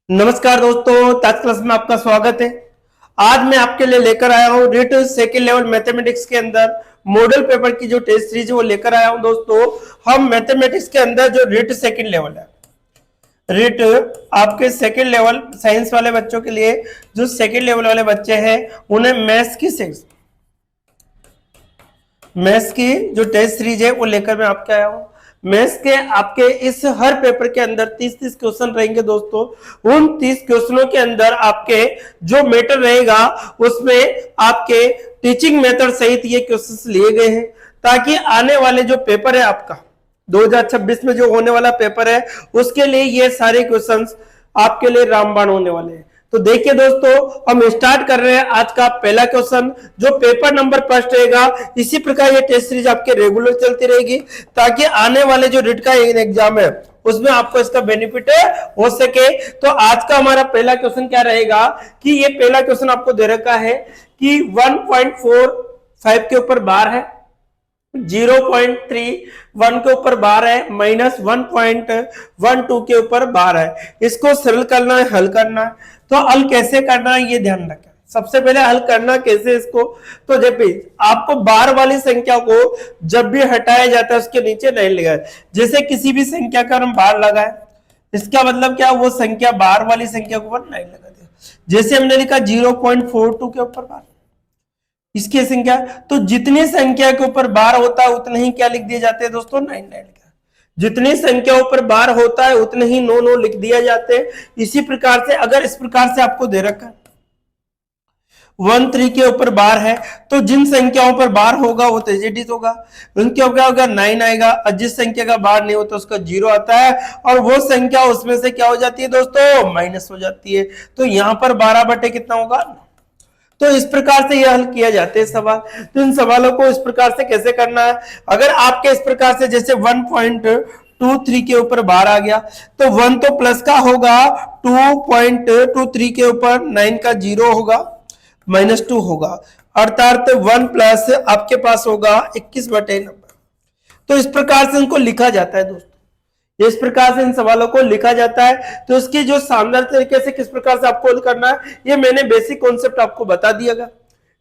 नमस्कार दोस्तों, touch class में आपका स्वागत है। आज मैं आपके लिए लेकर आया हूँ रिट सेकेंड लेवल मैथमेटिक्स के अंदर मॉडल पेपर की जो टेस्ट सीरीज है वो लेकर आया हूँ। दोस्तों, हम मैथमेटिक्स के अंदर जो रिट सेकेंड लेवल है, रिट आपके सेकेंड लेवल साइंस वाले बच्चों के लिए, जो सेकेंड लेवल वाले बच्चे हैं उन्हें मैथ्स की जो टेस्ट सीरीज है वो लेकर मैं आपके आया हूँ। मैथ्स के आपके इस हर पेपर के अंदर 30-30 क्वेश्चन रहेंगे दोस्तों। उन 30 क्वेश्चनों के अंदर आपके जो मैटर रहेगा उसमें आपके टीचिंग मेथड सहित ये क्वेश्चंस लिए गए हैं, ताकि आने वाले जो पेपर है आपका 2026 में जो होने वाला पेपर है उसके लिए ये सारे क्वेश्चंस आपके लिए रामबाण होने वाले हैं। तो देखिए दोस्तों, हम स्टार्ट कर रहे हैं आज का पहला क्वेश्चन, जो पेपर नंबर फर्स्ट रहेगा। इसी प्रकार ये टेस्ट सीरीज आपके रेगुलर चलती रहेगी, ताकि आने वाले जो रिट का एग्जाम है उसमें आपको इसका बेनिफिट हो सके। तो आज का हमारा पहला क्वेश्चन क्या रहेगा कि ये पहला क्वेश्चन आपको दे रखा है कि 1.45 के ऊपर बार है, 0.31 के ऊपर बार है, माइनस 1.12 के ऊपर बार है। इसको सरल करना है, हल करना है। तो हल कैसे करना है ये ध्यान रखें। सबसे पहले हल करना कैसे इसको, तो जब भी आपको बार वाली संख्या को जब भी हटाया जाता है उसके नीचे नहीं लगाए। जैसे किसी भी संख्या का हम बार लगाए, इसका मतलब क्या, वो संख्या बार वाली संख्या के ऊपर नहीं लगा दिया। जैसे हमने लिखा 0.42 के ऊपर बार, इसकी संख्या, तो जितनी संख्या के ऊपर बार होता है उतने ही क्या लिख दिए जाते हैं दोस्तों, 9 जितनी संख्या ऊपर बार होता है उतने ही 9 लिख दिया जाते हैं। इसी प्रकार से अगर इस प्रकार से आपको दे रखा है 13 के ऊपर बार है, तो जिन संख्याओं पर बार होगा वो डिजिट होगा, उनके ऊपर होगा 9 आएगा, और जिस संख्या का बार नहीं होता उसका 0 आता है, और वो संख्या उसमें से क्या हो जाती है दोस्तों, माइनस हो जाती है। तो यहां पर 12 बटे कितना होगा। तो इस प्रकार से यह हल किया जाते हैं सवाल। तो इन सवालों को इस प्रकार से कैसे करना है, अगर आपके इस प्रकार से जैसे 1.23 के ऊपर बार आ गया, तो 1 तो प्लस का होगा, 2.23 के ऊपर 9 का 0 होगा, -2 होगा, अर्थात 1 प्लस आपके पास होगा 21/90। तो इस प्रकार से इनको लिखा जाता है दोस्तों, इस प्रकार से इन सवालों को लिखा जाता है। तो इसकी जो शानदार तरीके से किस प्रकार से आपको हल करना है ये मैंने बेसिक कॉन्सेप्ट आपको बता दिया।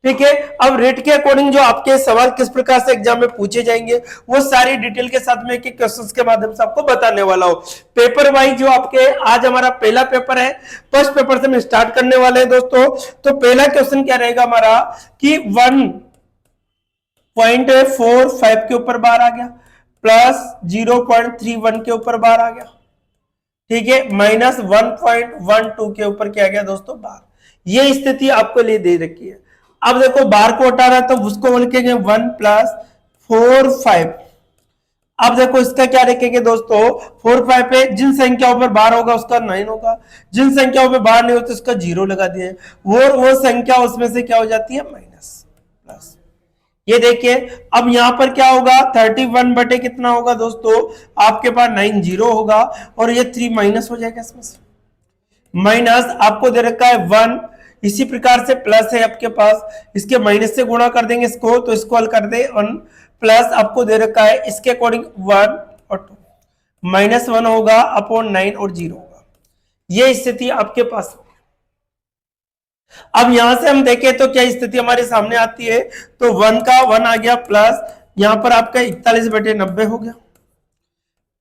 ठीक है, अब रेट के अकॉर्डिंग जो आपके सवाल किस प्रकार से एग्जाम में पूछे जाएंगे वो सारी डिटेल के साथ में एक एक क्वेश्चंस के माध्यम से आपको बताने वाला हूं। पेपर वाइज जो आपके आज हमारा पहला पेपर है, फर्स्ट पेपर से हम स्टार्ट करने वाले हैं दोस्तों। तो पहला क्वेश्चन क्या रहेगा हमारा कि 1.45 के ऊपर बार आ गया, प्लस 0.31 के ऊपर बार आ गया, ठीक है, माइनस 1.12 के ऊपर क्या गया दोस्तों, बार। ये स्थिति आपको लिए दे रखी है। अब देखो बार को हटाना तो उसको लिखेंगे 1 + 4 5। अब देखो इसका क्या लिखेंगे दोस्तों, 4 5 पे जिन संख्याओं पर बार होगा उसका 9 होगा, जिन संख्याओं पर बार नहीं होती उसका 0 लगा दिए, वो संख्या उसमें से क्या हो जाती है, माइनस प्लस। ये देखिए अब यहां पर क्या होगा, 31 बटे कितना होगा दोस्तों, आपके पास 9 0 होगा, और ये 3 माइनस हो जाएगा, इसमें से माइनस आपको दे रखा है 1। इसी प्रकार से प्लस है आपके पास, इसके माइनस से गुणा कर देंगे इसको, तो इसको हल कर दे 1 प्लस आपको दे रखा है इसके अकॉर्डिंग 1 और 2, -1 होगा अपॉन 9 और 0 होगा। ये स्थिति आपके पास। अब यहां से हम देखें तो क्या स्थिति हमारे सामने आती है, तो 1 का 1 आ गया, प्लस यहां पर आपका 41/90 हो गया,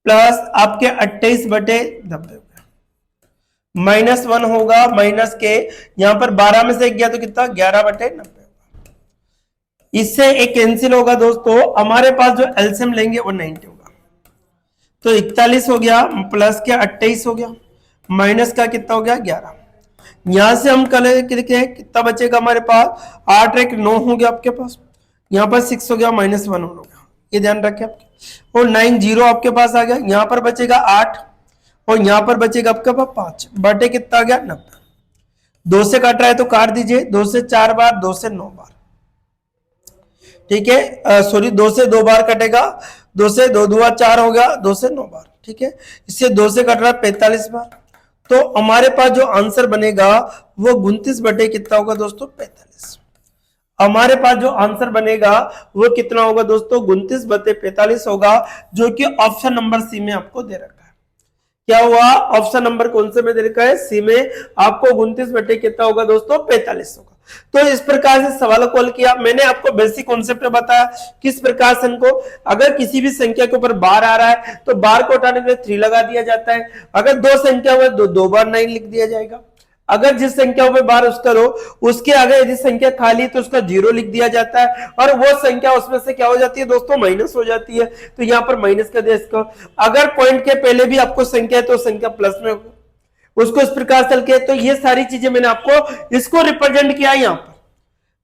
प्लस आपके 28/90 हो गया, -1 होगा, माइनस के यहां पर 12 में से गया तो कितना, 11/90 होगा। इससे एक कैंसिल होगा दोस्तों, हमारे पास जो एलसीएम लेंगे वो 90 होगा। तो 41 हो गया, प्लस के 28 हो गया, माइनस का कितना हो गया, 11। यहां से हम कल कितना बचेगा हमारे पास, 8 एक 9 हो गया आपके पास, यहाँ पर 6 हो गया, -1 हो गया, ये ध्यान रखें आपके। और 9 0 आपके पास आ गया, यहाँ पर बचेगा 8, और यहाँ पर बचेगा आपके पास 5 बटे कितना आ गया, 90। 2 से काट रहा है तो काट दीजिए, 2 से 4 बार, 2 से 9 बार, ठीक है, सॉरी 2 से 2 बार कटेगा, 2 से 2 2 4 हो गया, 2 से 9 बार, ठीक है, इससे 2 से कट रहा है 45 बार। तो हमारे पास जो आंसर बनेगा वो 29 बटे कितना होगा दोस्तों, 45। हमारे पास जो आंसर बनेगा वो कितना होगा दोस्तों, 29 बटे 45 होगा, जो कि ऑप्शन नंबर सी में आपको दे रखा है। क्या हुआ, ऑप्शन नंबर कौन से में दे रखा है, सी में आपको 29 बटे कितना होगा दोस्तों, 45 होगा। तो इस प्रकार से सवाल को हल किया। मैंने आपको बेसिक कॉन्सेप्ट बताया किस प्रकार से इनको, अगर किसी भी संख्या के ऊपर बार आ रहा है तो बार को हटाने के लिए 3 लगा दिया जाता है। अगर दो संख्या हुआ तो दो बार 9 लिख दिया जाएगा। अगर जिस संख्या पे बार उसका रो उसके आगे यदि संख्या खाली तो उसका 0 लिख दिया जाता है, और वो संख्या उसमें से क्या हो जाती है दोस्तों, माइनस हो जाती है। तो यहाँ पर माइनस कर दिया इसको। अगर पॉइंट के पहले भी आपको संख्या है तो संख्या प्लस में होगी, उसको इस प्रकार से किया। तो ये सारी चीजें मैंने आपको इसको रिप्रेजेंट किया यहाँ पर।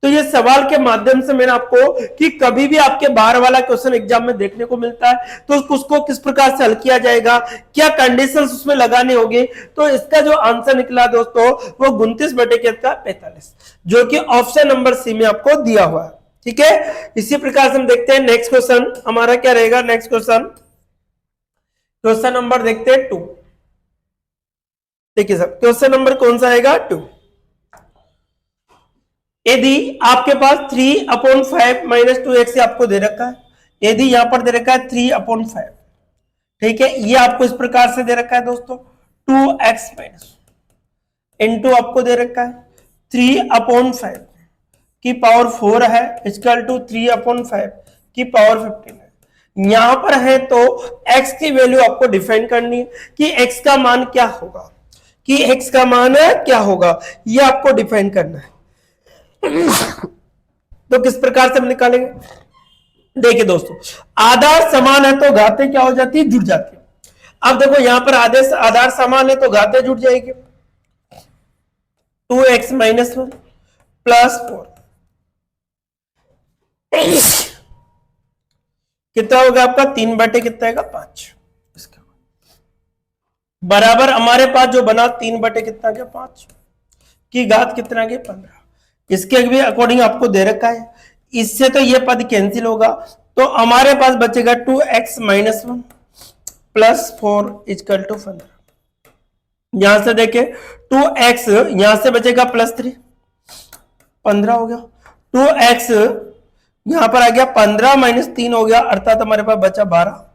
तो ये सवाल के माध्यम से मैंने आपको कि कभी भी आपके बाहर वाला क्वेश्चन एग्जाम में देखने को मिलता है तो उसको किस प्रकार से हल किया जाएगा, क्या कंडीशंस उसमें लगाने होंगे। तो इसका जो आंसर निकला दोस्तों वो 29 बटे कितना, 45, जो कि ऑप्शन नंबर सी में आपको दिया हुआ है। ठीक है, इसी प्रकार से हम देखते हैं नेक्स्ट क्वेश्चन हमारा क्या रहेगा। नेक्स्ट क्वेश्चन नंबर देखते हैं 2। देखिए सर क्वेश्चन नंबर कौन सा आएगा, 2। यदि आपके पास 3/5 माइनस 2x आपको दे रखा है, यदि यहां पर दे रखा है 3/5, ठीक है, ये आपको इस प्रकार से दे रखा है दोस्तों 2x माइनस इंटू आपको दे रखा है 3/5 की पावर 4 है इक्वल टू 3/5 की पावर 15 है। यहां पर है तो x की वैल्यू आपको डिफाइन करनी है कि x का मान क्या होगा, कि x का मान क्या होगा, ये आपको डिफाइन करना है। तो किस प्रकार से हम निकालेंगे, देखिए दोस्तों आधार समान है तो घातें क्या हो जाती है, जुड़ जाती है। अब देखो यहां पर आधार समान है तो घातें जुड़ जाएगी। 2x माइनस 1 प्लस 4 कितना होगा आपका, 3 बटे कितना है 5, इसका बराबर हमारे पास जो बना 3 बटे कितना गया 5 की घात कितना गया 15। इसके भी अकॉर्डिंग आपको दे रखा है, इससे तो ये पद कैंसिल होगा तो हमारे पास बचेगा 2x minus 1 plus 4 equal to 15। यहां से देखे 2x यहां से बचेगा प्लस 3, 15 हो गया। 2x यहां पर आ गया 15 माइनस 3 हो गया, अर्थात हमारे पास बचा 12।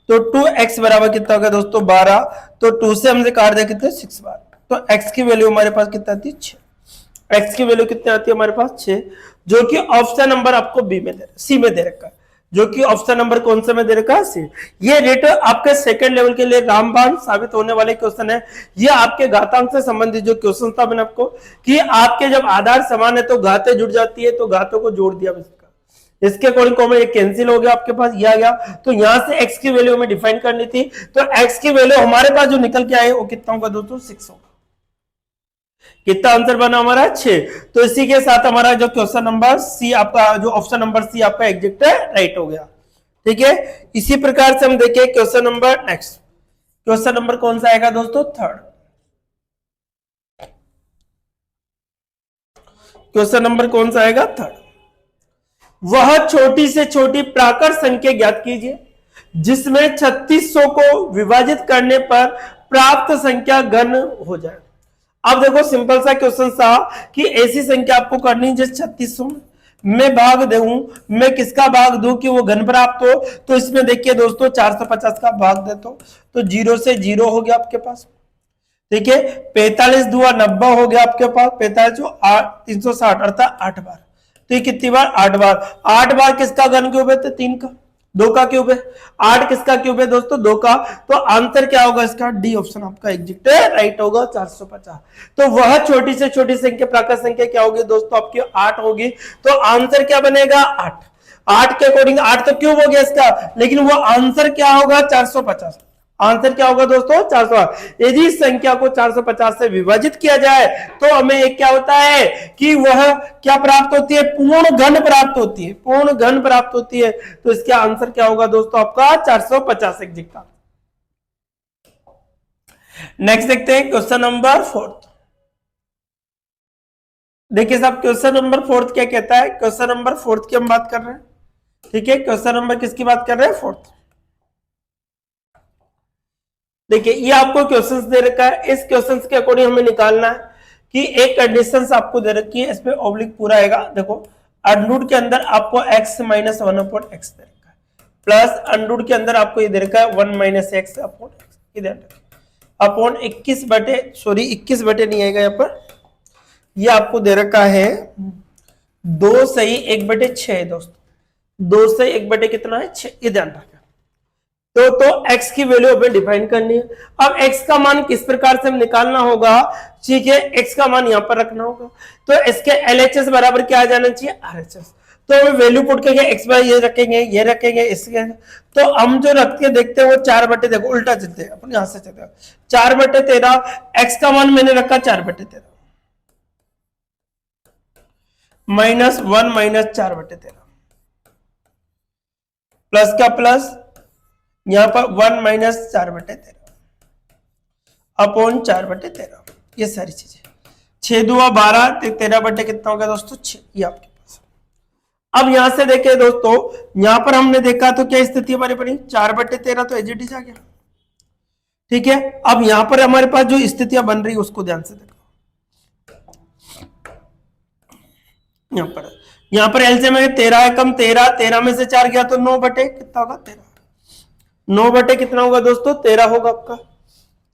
तो 2x बराबर कितना हो गया दोस्तों 12, तो 2 से हमसे काट दिया कितने 6 बार, तो x की वैल्यू हमारे पास कितना आती है 6। x की वैल्यू कितनी आती है हमारे पास 6, जो कि ऑप्शन नंबर आपको बी में सी में दे रखा है, जो कि ऑप्शन नंबर कौन सा में दे रखा है सी। ये रेट आपके सेकंड लेवल के लिए रामबाण साबित होने वाले क्वेश्चन है। ये आपके घातांक से संबंधित जो क्वेश्चन था मैंने आपको कि आपके जब आधार समान है तो घातें जुड़ जाती है, तो घातों को जोड़ दिया इसका, इसके अकॉर्डिंग कॉमन ये कैंसिल हो गया, आपके पास ये आ गया। तो यहां से x की वैल्यू हमें डिफाइन करनी थी, तो x की वैल्यू हमारे पास जो निकल के आए वो कितना होगा दोस्तों 6 होगा। कितना आंसर बना हमारा 6। तो इसी के साथ हमारा जो क्वेश्चन नंबर सी आपका, जो ऑप्शन नंबर सी आपका एग्जैक्ट राइट हो गया। ठीक है, इसी प्रकार से हम देखें question number next. Question number कौन सा आएगा दोस्तों, 3rd। क्वेश्चन नंबर कौन सा आएगा 3rd। वह छोटी से छोटी प्राकृत संख्या ज्ञात कीजिए जिसमें 3600 को विभाजित करने पर प्राप्त संख्या घन हो जाए। अब देखो सिंपल सा क्वेश्चन था कि ऐसी संख्या आपको करनी जिस 3600 में भाग दूं, मैं किसका भाग दूं कि वो घन प्राप्त हो। तो इसमें देखिए दोस्तों 450 का भाग देता हूं तो 0 से 0 हो गया आपके पास। ठीक है, 45 दुआ 90 हो गया आपके पास, 45 360 अर्थात 8 बार। तो ये कितनी बार 8 बार। 8 बार किसका घन क्यूब है, तो 3 का, 2 का क्यूब है। 8 किसका क्यूब है दोस्तों, 2 का। तो आंसर क्या होगा इसका, डी ऑप्शन आपका एग्जैक्ट राइट होगा 450। तो वह छोटी से छोटी संख्या प्राकृत संख्या क्या होगी दोस्तों आपकी 8 होगी। तो आंसर क्या बनेगा 8। 8 के अकॉर्डिंग 8 तो क्यूब हो गया इसका, लेकिन वो आंसर क्या होगा 450। आंसर क्या होगा दोस्तों 400। यदि संख्या को 450 से विभाजित किया जाए तो हमें एक क्या होता है कि वह क्या प्राप्त होती है, पूर्ण घन प्राप्त होती है, पूर्ण घन प्राप्त होती है। तो इसका आंसर क्या होगा दोस्तों आपका 450 एग्जैक्ट। नेक्स्ट देखते हैं क्वेश्चन नंबर 4th। देखिए साहब क्वेश्चन नंबर 4th क्या कहता है, क्वेश्चन नंबर 4th की हम बात कर रहे हैं। ठीक है, क्वेश्चन नंबर किसकी बात कर रहे हैं 4th। देखिए ये आपको क्वेश्चंस दे रखा है, इस क्वेश्चंस के अकॉर्डिंग हमें निकालना है कि एक कंडीशंस आपको दे रखी है, इसमें ऑब्लिक पूरा आएगा। देखो अंडरूट के अंदर आपको x माइनस 1/x दे रखा है, प्लस अंडरूट के अंदर आपको ये दे रखा है 1 minus x upon x। Upon 21 बटे नहीं आएगा यहाँ पर, ये आपको दे रखा है 2 सही 1/6 है दोस्तों, 2 सही 1 कितना है 6, ये ध्यान रखना। तो x की वैल्यू हमें डिफाइन करनी है। अब x का मान किस प्रकार से हम निकालना होगा, ठीक है, x का मान यहां पर रखना होगा, तो इसके LHS बराबर क्या आ जाना चाहिए RHS। तो हमें वैल्यू पुट करके x बाय ये रखेंगे इसके, तो हम जो रख के देखते हैं वो 4 बटे, देखो उल्टा चलते हैं अपन, यहां से चलते हैं 4/13, x का मान मैंने रखा 4/13 -1 -4/13 प्लस का प्लस यहां पर 1 - 4/13 अपॉन 4/13, ये सारी चीजें 6 दूआ 12, 13 बटे कितना हो गया दोस्तों 6, ये आपके पास। अब यहां से देखिए दोस्तों, यहां पर हमने देखा तो क्या स्थिति हमारी बनी 4/13, तो एजिटिज आ गया, ठीक है। अब यहां पर हमारे पास जो स्थितियां बन रही उसको ध्यान से देखो, यहां पर एलसीएम में 13 कम 13, 13 में से 4 गया तो 9 बटे कितना होगा 13, 9 बटे कितना होगा दोस्तों 13 होगा आपका,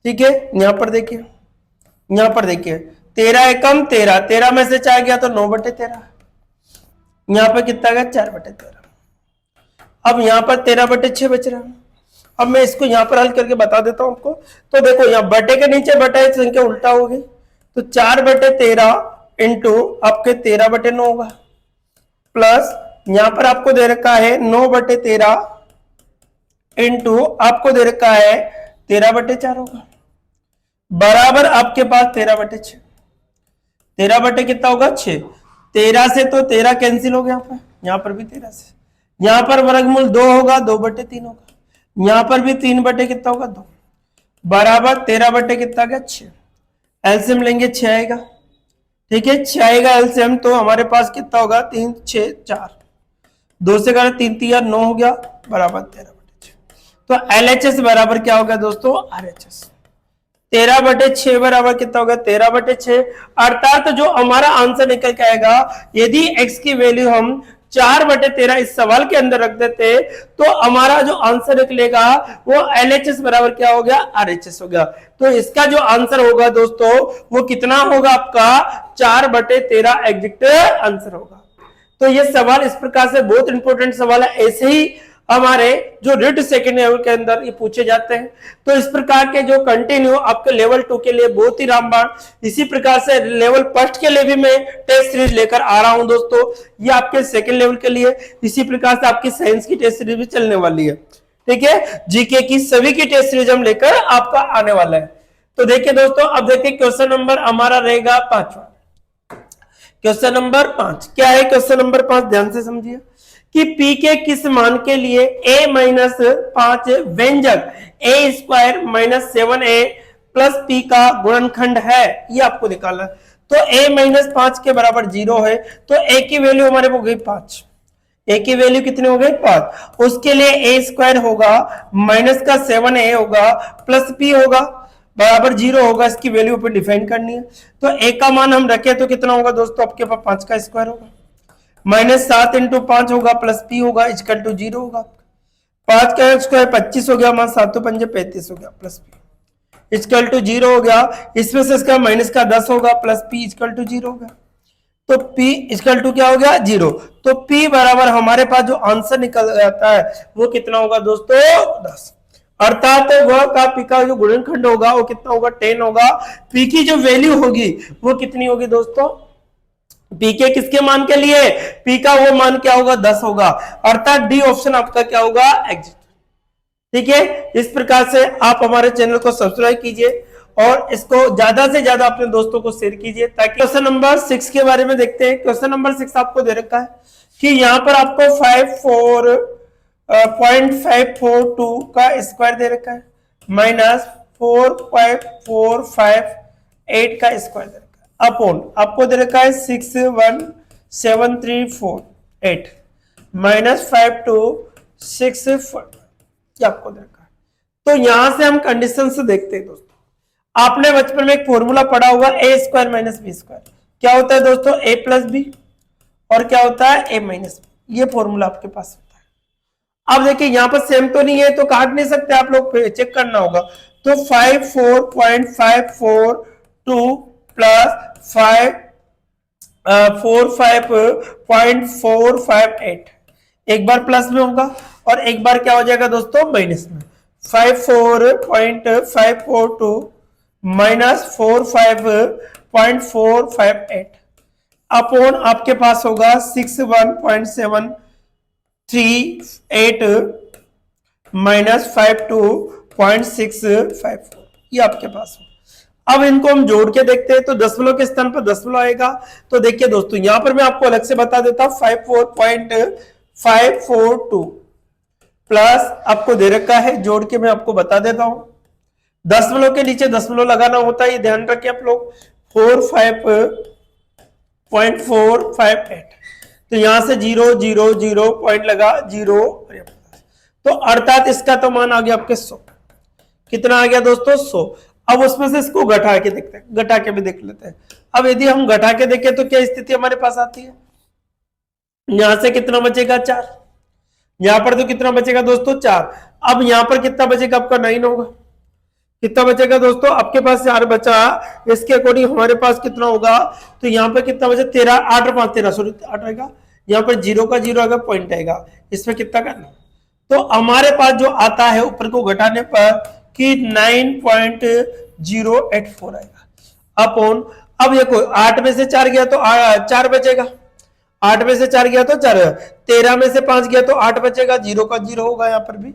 ठीक है। यहां पर देखिए 13 कम 13, 13 में से 4 गया तो 9/13, यहां पर कितना गया 4/13। अब यहां पर 13/6 बच रहा है। अब मैं इसको यहां पर हल करके बता देता हूं आपको। तो देखो यहां बटे के नीचे बटा संख्या उल्टा होगी, तो 4/13 इंटू आपके 13/9 होगा, प्लस यहां पर आपको दे रखा है 9/13 इंटू आपको दे रखा है 13/4 होगा, बराबर आपके पास 13/6, 13 बटे कितना होगा 6, 13 से तो 13 कैंसिल हो गया, यहां पर भी 13 से, यहां पर वर्गमूल 2 होगा, 2/3 होगा, यहां पर भी 3 बटे कितना होगा 2, बराबर 13 बटे कितना गया 6, एलसीएम लेंगे 6 आएगा, ठीक है 6 आएगा एलसीएम, तो हमारे पास कितना होगा 3 6 4, 2 से करें 3 3 9 हो गया, बराबर 13/6। तो LHS बराबर क्या होगा दोस्तों RHS, 13/6 बराबर कितना होगा 13/6, अर्थात जो हमारा आंसर निकल के आएगा, यदि x की वैल्यू हम 4/13 इस सवाल के अंदर रख देते तो हमारा जो आंसर निकलेगा वो LHS बराबर क्या हो गया RHS हो गया। तो इसका जो आंसर होगा दोस्तों वो कितना होगा आपका 4/13 एग्जैक्ट आंसर होगा। तो ये सवाल इस प्रकार से बहुत इंपॉर्टेंट सवाल है, ऐसे ही हमारे जो रिट सेकेंड लेवल के अंदर ये पूछे जाते हैं। तो इस प्रकार के जो कंटिन्यू आपके लेवल 2 के लिए बहुत ही रामबाण, इसी प्रकार से लेवल फर्स्ट के लिए भी मैं टेस्ट सीरीज लेकर आ रहा हूं दोस्तों, ये आपके सेकेंड लेवल के लिए, इसी प्रकार से आपकी साइंस की टेस्ट सीरीज भी चलने वाली है, ठीक है। जीके की सभी की टेस्ट सीरीज हम लेकर आपका आने वाला है। तो देखिए दोस्तों, अब देखिए क्वेश्चन नंबर हमारा रहेगा 5वां, क्वेश्चन नंबर 5 क्या है, क्वेश्चन नंबर 5 ध्यान से समझिए कि p के किस मान के लिए a-5 व्यंजक a² - 7a प्लस p का गुणनखंड है, ये आपको निकालना है। तो a-5 के बराबर 0 है, तो a की वैल्यू हमारे हो गई 5, a की वैल्यू कितनी हो गई 5, उसके लिए a² होगा माइनस का 7a होगा प्लस p होगा बराबर 0 होगा, इसकी वैल्यू पे डिफाइन करनी है। तो a का मान हम रखे तो कितना होगा दोस्तों आपके पास 5 का स्क्वायर होगा, -7 × 5 होगा प्लस p होगा इक्वल टू 0 होगा, 5 का स्क्वायर 25 हो गया, 7 × 5 = 35 हो गया, प्लस p इक्वल टू 0 हो गया, इसमें से इसका माइनस का 10 होगा प्लस p इक्वल टू 0 होगा, तो p इक्वल टू क्या हो गया 0। तो p बराबर हमारे पास जो आंसर निकल जाता है वो कितना होगा दोस्तों 10, अर्थात वह का p का जो गुणनखंड होगा वो कितना होगा 10 होगा। p की जो वैल्यू होगी वो कितनी होगी दोस्तों, p के किसके मान के लिए, p का वो मान क्या होगा 10 होगा, अर्थात डी ऑप्शन आपका क्या होगा एग्जिट, ठीक है। इस प्रकार से आप हमारे चैनल को सब्सक्राइब कीजिए और इसको ज्यादा से ज्यादा अपने दोस्तों को शेयर कीजिए, ताकि क्वेश्चन नंबर 6 के बारे में देखते हैं। क्वेश्चन नंबर 6 आपको दे रखा है कि यहाँ पर आपको 0.542 का स्क्वायर दे रखा है माइनस 4.458 का स्क्वायर दे रखा है अपॉन आपको दे रखा है 61734 माइनस 5264 आपको दे रखा है। तो यहां से हम कंडीशन से देखते हैं दोस्तों, आपने बचपन में एक फॉर्मूला पढ़ा हुआ a² - b², क्या होता है दोस्तों a + b और क्या होता है a - b, ये फॉर्मूला आपके पास होता है। अब देखिए यहां पर सेम तो नहीं है तो काट नहीं सकते, आप लोग चेक करना होगा। तो 54.542 प्लस 45.458 एक बार प्लस में होगा और एक बार क्या हो जाएगा दोस्तों माइनस में। 54.542 माइनस 45.458 अपॉन आपके पास होगा 61.738 माइनस 52.654 ये आपके पास हो। अब इनको हम जोड़ के देखते हैं तो दशमलव के स्थान पर दशमलव आएगा। तो देखिए दोस्तों यहां पर मैं आपको अलग से बता देता हूं 54.542 प्लस आपको दे रखा है, जोड़ के मैं आपको बता देता हूं। दशमलव के नीचे दशमलव लगाना होता है, ये ध्यान रखें आप लोग। 45.458 तो यहां से 0 पॉइंट लगा 0 तो अर्थात इसका तो मान आ गया आपके 100। कितना आ गया दोस्तों 100। अब उसमें से इसको घटा के देखते हैं, घटा के भी देख लेते हैं। अब यदि हम घटा के देखें तो क्या स्थिति हमारे पास आती है, यहां से कितना बचेगा 4, यहां पर तो कितना बचेगा दोस्तों 4। अब यहां पर कितना बचेगा आपका 9 होगा। कितना बचेगा दोस्तों आपके पास 4 बचा, इसके अकॉर्डिंग हमारे पास कितना होगा तो यहां पर कितना बचा 13, 8 और 5 13 सॉरी 8 आएगा, यहां पर 0 का 0 आएगा, पॉइंट आएगा, इसमें कितना करना तो हमारे पास जो आता है ऊपर को घटाने पर कि 9.084 आएगा अपॉन। अब देखो 8 में से 4 गया तो 4 बचेगा, 8 में से 4 गया तो 4, 13 में से 5 गया तो 8 बचेगा, 0 का 0 होगा यहाँ पर भी,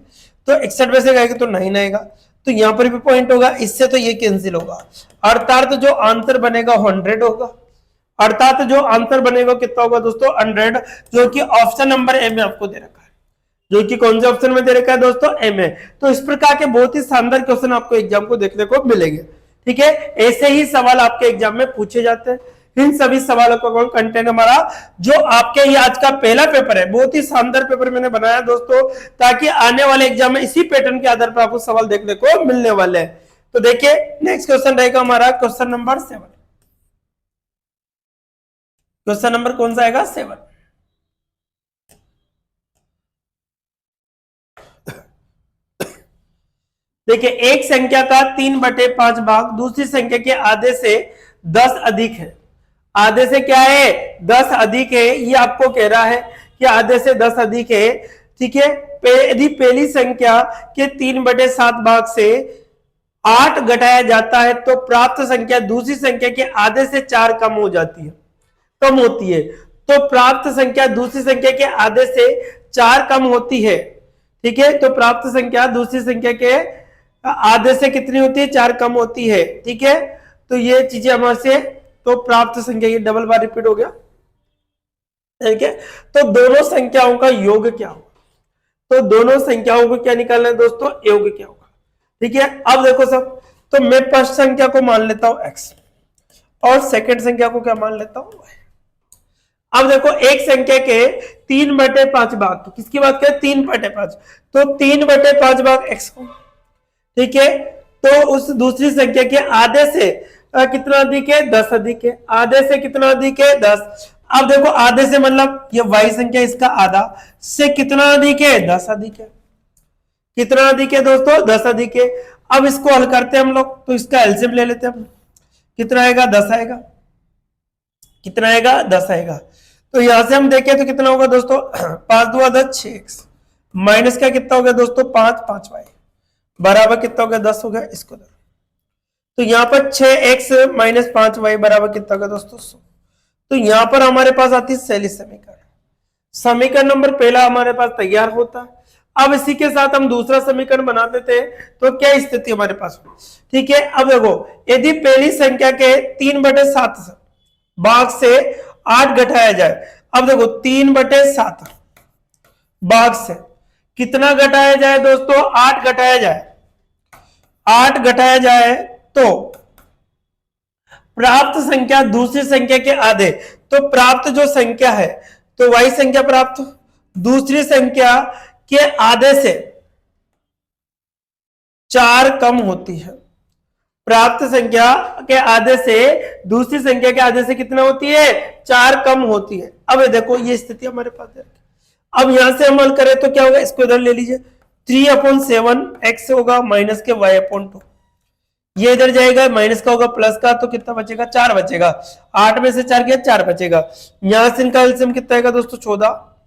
तो 61 में से गएगा तो 9 आएगा, तो यहाँ पर भी पॉइंट होगा, इससे तो ये कैंसिल होगा। अर्थात जो आंसर बनेगा 100 होगा। अर्थात जो आंसर बनेगा कितना होगा दोस्तों 100, जो कि ऑप्शन नंबर ए में आपको दे रखा है, जो कि कौन से ऑप्शन में दे रखा है दोस्तों ए में। तो इस प्रकार के बहुत ही शानदार क्वेश्चन आपको एग्जाम को देखने को मिलेंगे। ठीक है, ऐसे ही सवाल आपके एग्जाम में पूछे जाते हैं। इन सभी सवालों का कंटेंट हमारा जो आपके ये आज का पहला पेपर है, बहुत ही शानदार पेपर मैंने बनाया दोस्तों, ताकि आने वाले एग्जाम में इसी पैटर्न के आधार पर आपको सवाल देखने को मिलने वाले हैं। तो देखिए नेक्स्ट क्वेश्चन रहेगा हमारा क्वेश्चन नंबर 7। क्वेश्चन नंबर कौन सा आएगा 7। देखिए एक संख्या का 3/5 भाग दूसरी संख्या के आधे से 10 अधिक है। आधे से क्या है 10 अधिक है, ये आपको कह रहा है कि आधे से 10 अधिक है। ठीक है, यदि पहली संख्या के 3/7 भाग से 8 घटाया जाता है तो प्राप्त संख्या दूसरी संख्या के आधे से 4 कम हो जाती है, कम होती है। तो प्राप्त संख्या दूसरी संख्या के आधे से 4 कम होती है। ठीक है, तो प्राप्त संख्या दूसरी संख्या के आधे से कितनी होती है 4 कम होती है। ठीक है, तो ये चीजें हमारे से, तो प्राप्त संख्या ये डबल बार रिपीट हो गया। ठीक है, तो दोनों संख्याओं का योग क्या होगा, तो दोनों संख्याओं को क्या निकालना है दोस्तों योग क्या होगा। ठीक है, अब देखो सब, तो मैं फर्स्ट संख्या को मान लेता हूं x और सेकंड संख्या को क्या मान लेता हूं y। अब देखो एक संख्या के 3/5 भाग, तो किसकी बात करें 3/5, तो 3/5 भाग x को। ठीक है, तो उस दूसरी संख्या के आधे से कितना अधिक है 10 अधिक है, आधे से कितना अधिक है 10। अब देखो आधे से मतलब ये y संख्या इसका आधा से कितना अधिक है 10 अधिक है। कितना अधिक है दोस्तों 10 अधिक है। अब इसको हल करते हैं हम लोग, तो इसका एलसीएम ले लेते हैं हम। कितना आएगा 10 आएगा, कितना आएगा 10 आएगा। तो यहां से हम देखें तो कितना होगा दोस्तों 5 2 10 6x माइनस का कितना हो गया दोस्तों 5 5y बराबर कितना हो गया 10 हो गया। इसको तो यहां पर 6x माइनस 5y बराबर कितना होगा दोस्तों 100। तो यहां पर हमारे पास आती है शैली समीकरण। समीकरण नंबर पहला हमारे पास तैयार होता है। अब इसी के साथ हम दूसरा समीकरण बना देते हैं, तो क्या स्थिति हमारे पास हो। ठीक है, अब देखो यदि पहली संख्या के 3/7 भाग से 8 घटाया जाए, अब देखो 3/7 भाग से कितना घटाया जाए दोस्तों 8 घटाया जाए, 8 घटाया जाए तो प्राप्त संख्या दूसरी संख्या के आधे, तो प्राप्त जो संख्या है तो y संख्या प्राप्त दूसरी संख्या के आधे से 4 कम होती है। प्राप्त संख्या के आधे से दूसरी संख्या के आधे से कितना होती है 4 कम होती है। अब ये देखो ये स्थिति हमारे पास है। अब यहां से हम हल करें तो क्या होगा, इसको इधर ले लीजिए 3/7 x होगा माइनस के y/2। ये इधर जाएगा, माइनस का होगा प्लस का, तो कितना बचेगा, 4 बचेगा। 8 में से 4 गया, 4 बचेगा। यहां से इनका एलसीएम कितना आएगा दोस्तों, 14,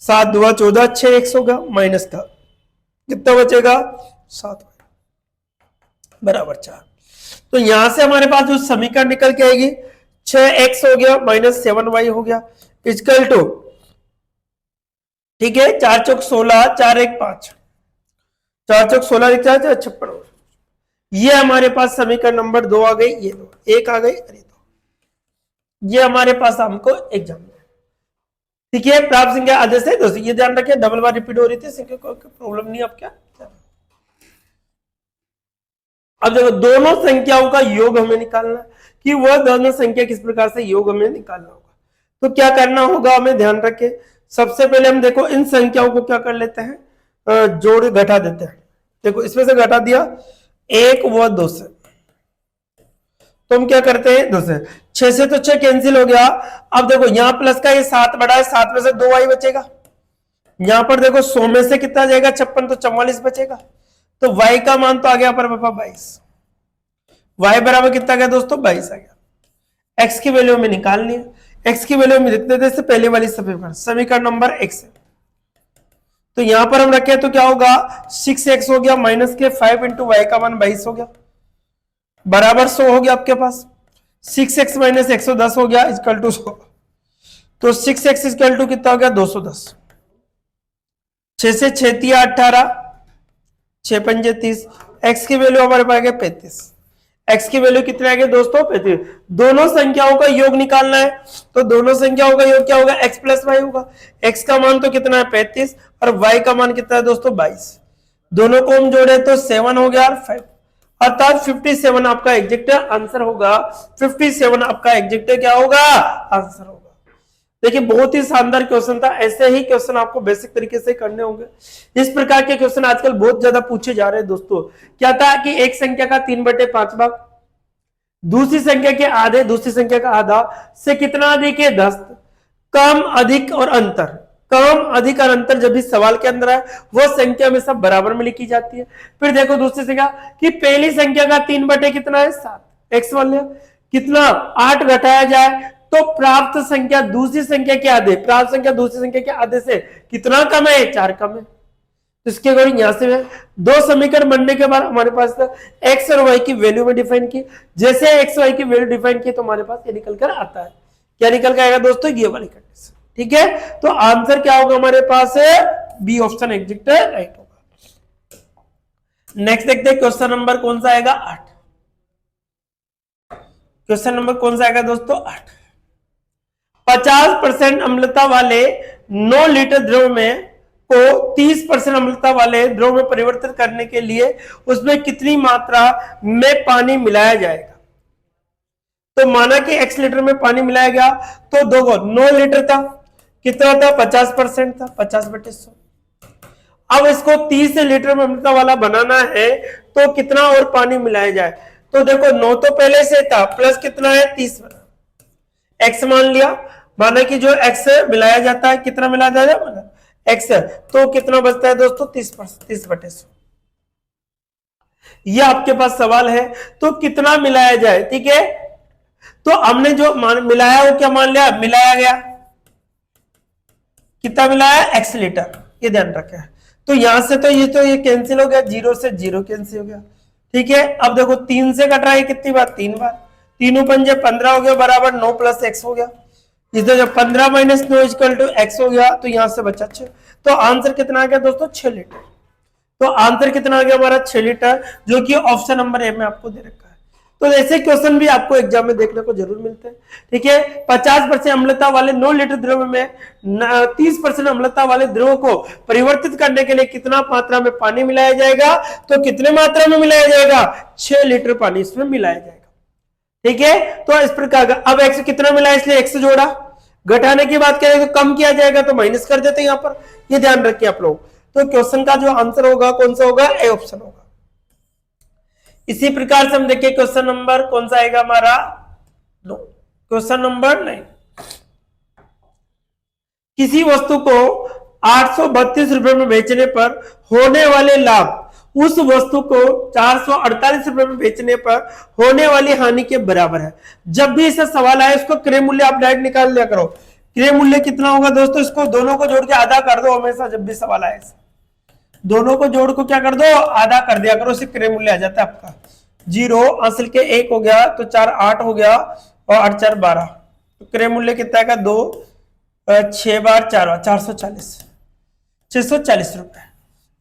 7 2 14, 6 एक्स होगा, माइनस का कितना बचेगा, 7 बराबर 4। तो यहां से हमारे पास जो समीकरण निकल के आएगी, 6x हो गया माइनस 7y हो गया इक्वल टू, ठीक है, 4 चौक 16, 4 1 5, 4 चौक 16 56। ये हमारे पास समीकरण नंबर 2 आ गई, ये 2 1 आ गई, अरे 2, ये हमारे पास हमको एग्जाम में, ठीक है। प्राप्त संख्या आदेश है दोस्तों, ये ध्यान रखें, डबल बार रिपीट हो रही थी, संख्या को प्रॉब्लम नहीं। अब क्या, अब देखो दोनों संख्याओं का योग हमें निकालना है कि वह दोनों संख्या किस प्रकार से योग हमें निकालना होगा। तो क्या करना होगा, हमें ध्यान रखें, सबसे पहले हम देखो इन संख्याओं को क्या कर लेते हैं, जोड़ घटा देते हैं। देखो इसमें से घटा दिया 1 व 2 से, तो हम क्या करते हैं 2 से, 6 से तो 6 कैंसिल हो गया। अब देखो यहाँ प्लस का ये 7 बड़ा है, 7 में से 2y बचेगा। यहां पर देखो 100 में से कितना जाएगा, 56, तो 44 बचेगा। तो y का मान तो आ गया पर पापा 22, y बराबर कितना गया दोस्तों, 22 आ गया। x की वैल्यू में निकालनी है, x की वैल्यू में लिखते थे पहले वाली समीकरण नंबर x है। तो यहां पर हम रखे तो क्या होगा, 6x हो गया माइनस के 5 इंटू वाई का मान 22 हो गया, बराबर 100 हो गया आपके पास। 6x माइनस 110 हो गया इक्वल टू 100, तो 6x इक्वल टू कितना हो गया, 210। 6 से 6 तिया 18, 6 पंजे 30, x की वैल्यू हमारे पास गया 35। x की वैल्यू कितने आ गए दोस्तों, 35। दोनों संख्याओं का योग निकालना है, तो दोनों संख्याओं का योग क्या होगा, x प्लस वाई होगा। x का मान तो कितना है 35 और y का मान कितना है दोस्तों 22। दोनों को हम जोड़े तो 7 हो गया और 5, अर्थात 57 आपका एग्जैक्ट आंसर होगा। 57 आपका एग्जैक्ट क्या होगा, आंसर होगा। देखिए बहुत ही शानदार क्वेश्चन था, ऐसे ही क्वेश्चन आपको बेसिक तरीके से करने होंगे। इस प्रकार के क्वेश्चन आजकल बहुत ज्यादा पूछे जा रहे हैं दोस्तों। क्या था कि एक संख्या का 3/5 भाग, दूसरी संख्या के आधे, दूसरी संख्या का आधा से कितना अधिक है, 10। कम अधिक और अंतर, कम अधिक और अंतर जब भी सवाल के अंदर है वो संख्या हमेशा बराबर में लिखी जाती है। फिर देखो दूसरी संख्या कि पहली संख्या का 3/, कितना है 7, एक्स मान लिया, कितना 8 घटाया जाए तो प्राप्त संख्या दूसरी संख्या के आधे, प्राप्त संख्या दूसरी संख्या के आधे से कितना कम है, 4 कम है। तो इसके अकॉर्डिंग यहां से दो समीकरण बनने के बाद हमारे पास एक्स और वाई की वैल्यू में डिफाइन की, जैसे एक्स वाई की वैल्यू डिफाइन की तो हमारे पास ये निकल कर आता है। क्या निकल कर आएगा दोस्तों, ये वाली कंडीशन, ठीक है। तो आंसर क्या होगा हमारे पास, बी ऑप्शन एग्जैक्ट राइट होगा। नेक्स्ट देखते हैं क्वेश्चन नंबर कौन सा आएगा, 8। क्वेश्चन नंबर कौन सा आएगा दोस्तों, 8। 50% अम्लता वाले 9 लीटर द्रव में को 30% अम्लता वाले द्रव में परिवर्तित करने के लिए उसमें कितनी मात्रा में पानी मिलाया जाएगा। तो माना कि x लीटर में पानी मिलाया गया तो 9 लीटर था, कितना था 50% था, 50/100। अब इसको 30 लीटर में अम्लता वाला बनाना है तो कितना और पानी मिलाया जाए। तो देखो 9 तो पहले से था, प्लस कितना है 30 बना, x मान लिया, माना कि जो x मिलाया जाता है कितना मिलाया जाएगा x, तो कितना बचता है दोस्तों 30/100। ये आपके पास सवाल है, तो कितना मिलाया जाए, ठीक है। तो हमने जो मिलाया वो क्या मान लिया, मिलाया गया, कितना मिलाया x लीटर, ये ध्यान रखें। तो यहां से तो ये कैंसिल हो गया, 0 से 0 कैंसिल हो गया, ठीक है। अब देखो 3 से कट रहा है कितनी बार, 3 बार, 3 पंजे 15 हो गया, बराबर 9 + x हो गया। इधर जब 15 - 9 = x हो गया तो यहां से बचा 6। तो आंसर कितना आ गया दोस्तों, 6 लीटर। तो आंसर कितना आ गया हमारा 6 लीटर, जो कि ऑप्शन नंबर ए में आपको दे रखा है। तो ऐसे क्वेश्चन भी आपको एग्जाम में देखने को जरूर मिलते हैं, ठीक है। 50% अम्लता वाले 9 लीटर द्रव में 30% अम्लता वाले द्रव को परिवर्तित करने के लिए कितना मात्रा में पानी मिलाया जाएगा। तो कितने मात्रा में मिलाया जाएगा, 6 लीटर पानी इसमें मिलाया जाएगा, ठीक है। तो इस प्रकार का अब x कितना मिला, इसलिए x जोड़ा, घटाने की बात करें तो कम किया जाएगा तो माइनस कर देते हैं यहां पर, ये ध्यान रखिए आप लोग। तो क्वेश्चन का जो आंसर होगा कौन सा होगा, ए ऑप्शन होगा। इसी प्रकार से हम देखिए क्वेश्चन नंबर कौन सा आएगा हमारा, क्वेश्चन नंबर 9। किसी वस्तु को 832 रुपए में बेचने पर होने वाले लाभ उस वस्तु को 448 रुपए में बेचने पर होने वाली हानि के बराबर है। जब भी इसे सवाल आए इसको क्रय मूल्य आप डायरेक्ट निकाल लिया करो। क्रय मूल्य कितना होगा दोस्तों, इसको दोनों को जोड़ के आधा कर दो हमेशा, जब भी सवाल आए दोनों को जोड़ को क्या कर दो, आधा कर दिया करो, उससे क्रय मूल्य आ जाता है आपका 0। असल के 1 हो गया तो 4 8 हो गया और 8 4 12, तो क्रय मूल्य कितना है 2 6 बार 4 बार 440 640 रुपए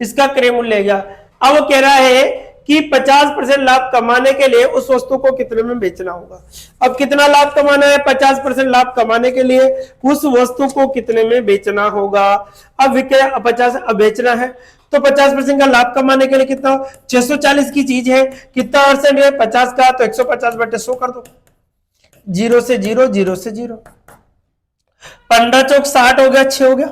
इसका क्रय मूल्य गया। अब वो कह रहा है कि 50% लाभ कमाने के लिए उस वस्तु को कितने में बेचना होगा। अब कितना लाभ कमाना है, 50% लाभ कमाने के लिए उस वस्तु को कितने में बेचना होगा। अब विक्रय 50 अब बेचना है तो 50% का लाभ कमाने के लिए कितना, 640 की चीज है, कितना परसेंट है 50 का, तो 150/100 कर दो, 0 से 0 0 से 0, 15 चौक 60 हो गया, 6 हो गया,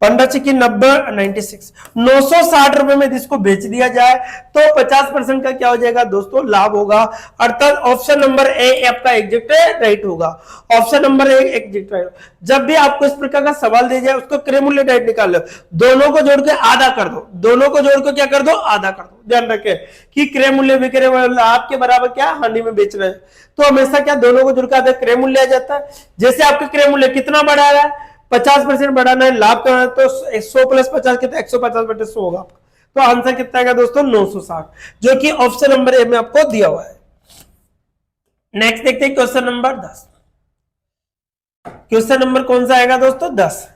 15 छक्की 90 96, 960 रुपए में इसको बेच दिया जाए तो 50% का क्या हो जाएगा दोस्तों, लाभ होगा। अर्थात ऑप्शन नंबर ए आपका एग्जैक्ट राइट होगा। Option number A exact right. जब भी आपको इस प्रकार का सवाल दे जाए उसको क्रय मूल्य डायरेक्ट निकाल लो, दोनों को जोड़ के आधा कर दो, दोनों को जोड़ के क्या कर दो, आधा कर दो। ध्यान रखें कि क्रय मूल्य विक्रय मूल्य आपके बराबर क्या, हानि में बेच रहे हैं तो हमेशा क्या, दोनों को जोड़ के आधा क्रय मूल्य आ जाता है। जैसे आपका क्रय मूल्य कितना बढ़ा रहा है, 50% बढ़ाना है, लाभ करना है तो 100 + 50 कितना, 150/100 होगा आपका। तो आंसर कितना आएगा दोस्तों, 960, जो कि ऑप्शन नंबर ए में आपको दिया हुआ है। नेक्स्ट देखते हैं क्वेश्चन नंबर 10। क्वेश्चन नंबर कौन सा आएगा दोस्तों, 10।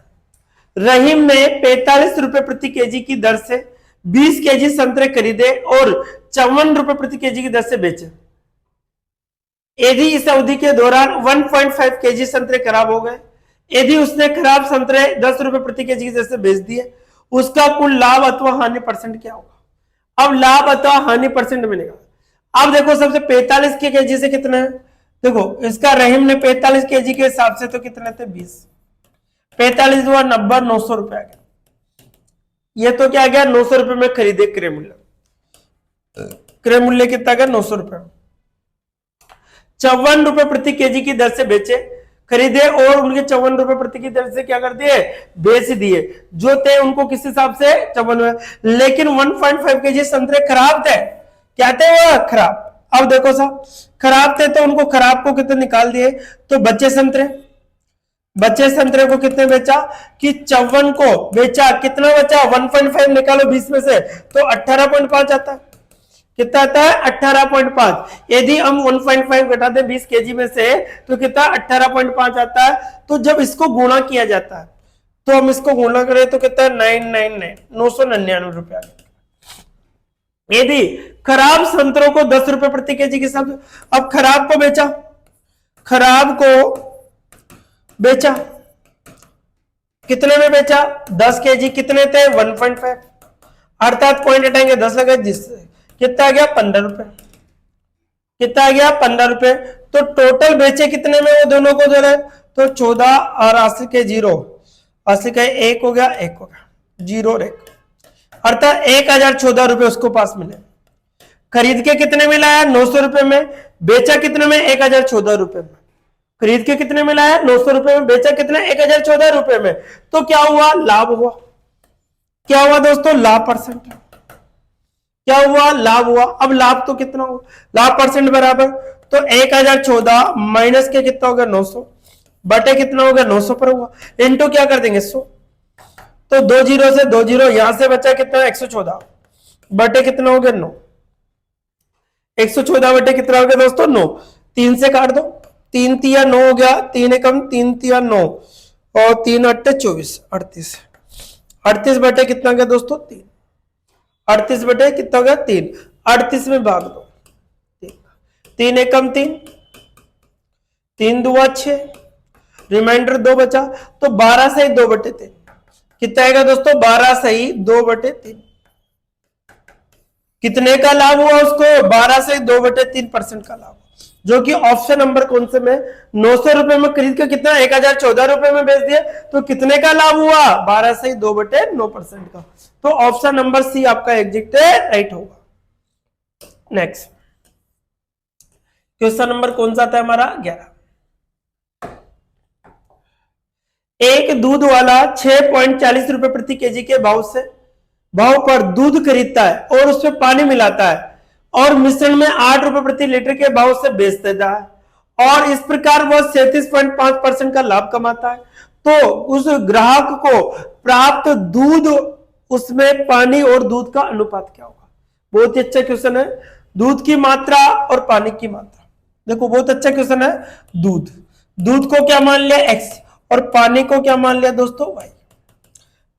रहीम ने 45 रुपए प्रति केजी की दर से 20 केजी संतरे खरीदे और 54 रुपए प्रति केजी की दर से बेचे। यदि इस अवधि के दौरान 1.5 केजी संतरे खराब हो गए, यदि उसने खराब संतरे 10 रुपए प्रति केजी की दर से बेच दिए, उसका कुल लाभ अथवा हानि परसेंट क्या होगा। अब लाभ अथवा हानि परसेंट मिलेगा। अब देखो सबसे 45 के केजी से कितना है, देखो इसका रहीम ने 45 केजी के हिसाब से तो कितने थे 20, 45 हुआ 90, 900 रुपए आ गया। ये तो क्या आ गया, 900 रुपए में खरीदे क्रय मूल्य, क्रय मूल्य कितना गया 900 रुपए। 54 रुपए प्रति केजी की दर से बेचे, खरीदे और उनके 54 रुपए प्रति की दर से क्या कर दिए, बेच दिए। जो थे उनको किस हिसाब से 54, लेकिन 1.5 केजी संतरे खराब थे, क्या थे वो खराब। अब देखो साहब खराब थे तो उनको खराब को कितने निकाल दिए, तो बच्चे संतरे, बच्चे संतरे को कितने बेचा कि 54 को बेचा, कितना बचा 1.5 निकालो 20 में से तो 18.5 आता है, कितना आता है 18.5। यदि हम 1.5 घटा दें 20 केजी में से तो कितना 18.5 आता है। तो जब इसको गुणा किया जाता है तो हम इसको गुणा करें तो कितना 999 रुपया। यदि खराब संतरों को 10 रुपए प्रति केजी के हिसाब से, अब खराब को बेचा, खराब को बेचा कितने में बेचा 10 केजी, कितने थे 1.5, अर्थात पॉइंट हटाएंगे 10 लगा, जिससे कितना आ गया 15 रुपए, कितना आ गया 15 रुपए। तो टोटल बेचे कितने में वो दोनों को जोड़े तो 14 और 80 के 0, 80 का 1 हो गया, 1 हो गया 0 और 1, अर्थात 1014 रुपए उसको पास मिले। खरीद के कितने में लाया 900 रुपए में, बेचा कितने में 1014 रुपए में। खरीद के कितने में लाया 900 रुपए में, बेचा कितने 1014 रुपए में। तो क्या हुआ, लाभ हुआ। क्या हुआ दोस्तों, लाभ परसेंट, क्या हुआ लाभ हुआ। अब लाभ तो कितना हुआ, लाभ परसेंट बराबर, तो 1014 माइनस के कितना हो गया 900 बटे कितना हो गया 900 पर हुआ, इंटू क्या कर देंगे 100, तो 2 0 से 2 0, यहां से बचा कितना 114 बटे कितना हो गया 9, 114 बटे कितना हो गया दोस्तों 9, 3 से काट दो, 3 तिया 9 हो गया, 3 एकम 3 तिया 9 और 3 अट्ठे 24, 38, 38 बटे कितना गया दोस्तों 3, 38 बटे कितना हो गया 3, 38 में भाग दो 3 एकम 3, 3 दुआ 6, रिमाइंडर 2 बचा, तो 12 सही 2 बटे 3 कितना आएगा दोस्तों 12 सही 2 बटे 3। कितने का लाभ हुआ उसको 12 सही 2 बटे 3% का लाभ, जो कि ऑप्शन नंबर कौन से में 900 रुपए में खरीद के कितना 1014 रुपए में बेच दिए, तो कितने का लाभ हुआ 12 सही 2 बटे 9% का। तो ऑप्शन नंबर सी आपका एग्जैक्ट राइट होगा। नेक्स्ट क्वेश्चन नंबर कौन सा था हमारा 11। एक दूध वाला 6.40 रुपए प्रति केजी के भाव से भाव पर दूध खरीदता है और उसमें पानी मिलाता है और मिश्रण में 8 रुपए प्रति लीटर के भाव से बेच देता है और इस प्रकार वह 37.5% का लाभ कमाता है, तो उस ग्राहक को प्राप्त दूध, उसमें पानी और दूध का अनुपात क्या होगा? बहुत ही अच्छा क्वेश्चन है। दूध की मात्रा और पानी की मात्रा, देखो बहुत अच्छा क्वेश्चन है। दूध को क्या मान लिया x और पानी को क्या मान लिया दोस्तों y।